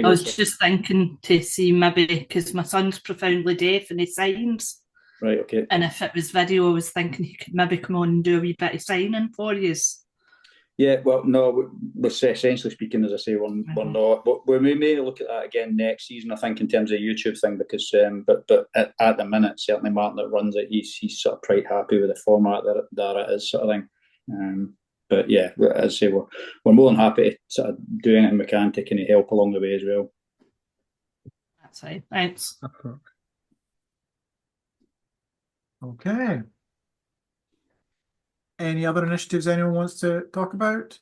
I was just thinking to see maybe because my son's profoundly deaf and he signs. Right. Okay. And if it was video, I was thinking he could maybe come on and do a wee bit of signing for you. Yeah, well, no, we're essentially speaking, as I say, we're not. But we may look at that again next season, I think, in terms of YouTube thing, because but at the minute, certainly Martin that runs it, he's sort of quite happy with the format that it is, sort of thing. But yeah, as I say, we're more than happy to sort of do anything we can to kind of help along the way as well. That's right. Thanks. Okay. Any other initiatives anyone wants to talk about?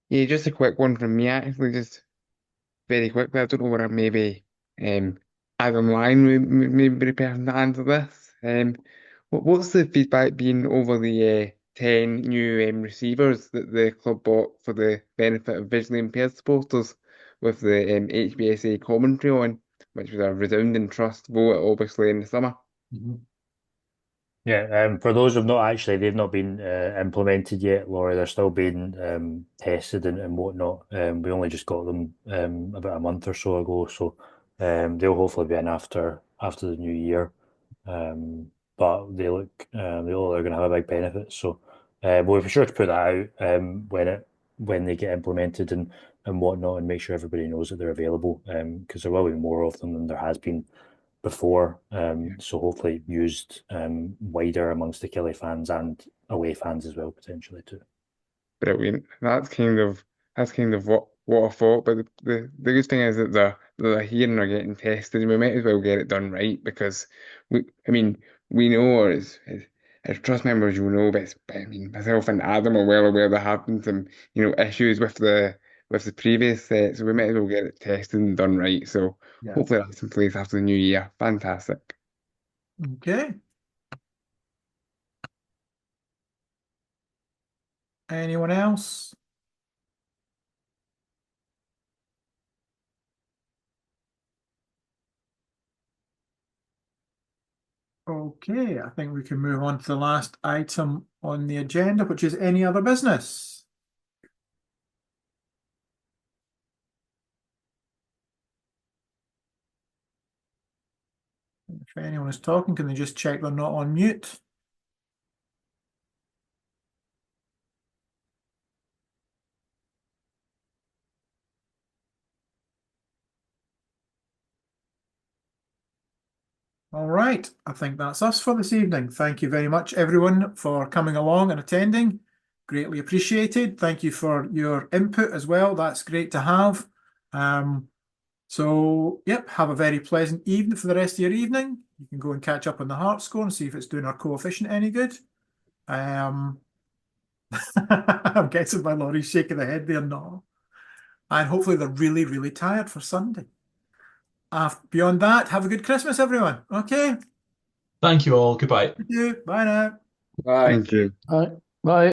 Yeah, just a quick one from me, actually, just very quickly. I don't know whether maybe Adam Lyon may be the person to answer this. What's the feedback been over the 10 new receivers that the club bought for the benefit of visually impaired supporters with the HBSA commentary on, which was a resounding trust vote, obviously, in the summer? Yeah, for those who've not they've not been implemented yet, Laurie. They're still being tested and whatnot. We only just got them about a month or so ago, so they'll hopefully be in after the new year. But they look they're going to have a big benefit. So we'll be sure to put that out when they get implemented and whatnot, and make sure everybody knows that they're available. Because there will be more of them than there has been before, so hopefully used wider amongst the Killie fans and away fans as well, potentially too. Brilliant. That's kind of what I thought. But the good thing is that the hearing are getting tested, and we might as well get it done right, because we know as trust members, you know, but I mean, myself and Adam are well aware there have been some issues with the previous set, so we might as well get it tested and done right. So hopefully that's in place after the new year. Fantastic. Okay. Anyone else? Okay, I think we can move on to the last item on the agenda, which is any other business. If anyone is talking, can they just check they're not on mute? All right, I think that's us for this evening. Thank you very much, everyone, for coming along and attending. Greatly appreciated. Thank you for your input as well. That's great to have. So, yep, have a very pleasant evening for the rest of your evening. You can go and catch up on the Heart score and see if it's doing our coefficient any good. I'm guessing by Laurie's shaking the head there, no. And hopefully they're really, really tired for Sunday. Beyond that, have a good Christmas, everyone. Okay. Thank you all. Goodbye. Thank you. Bye now. Bye. Thank you. Bye. Bye.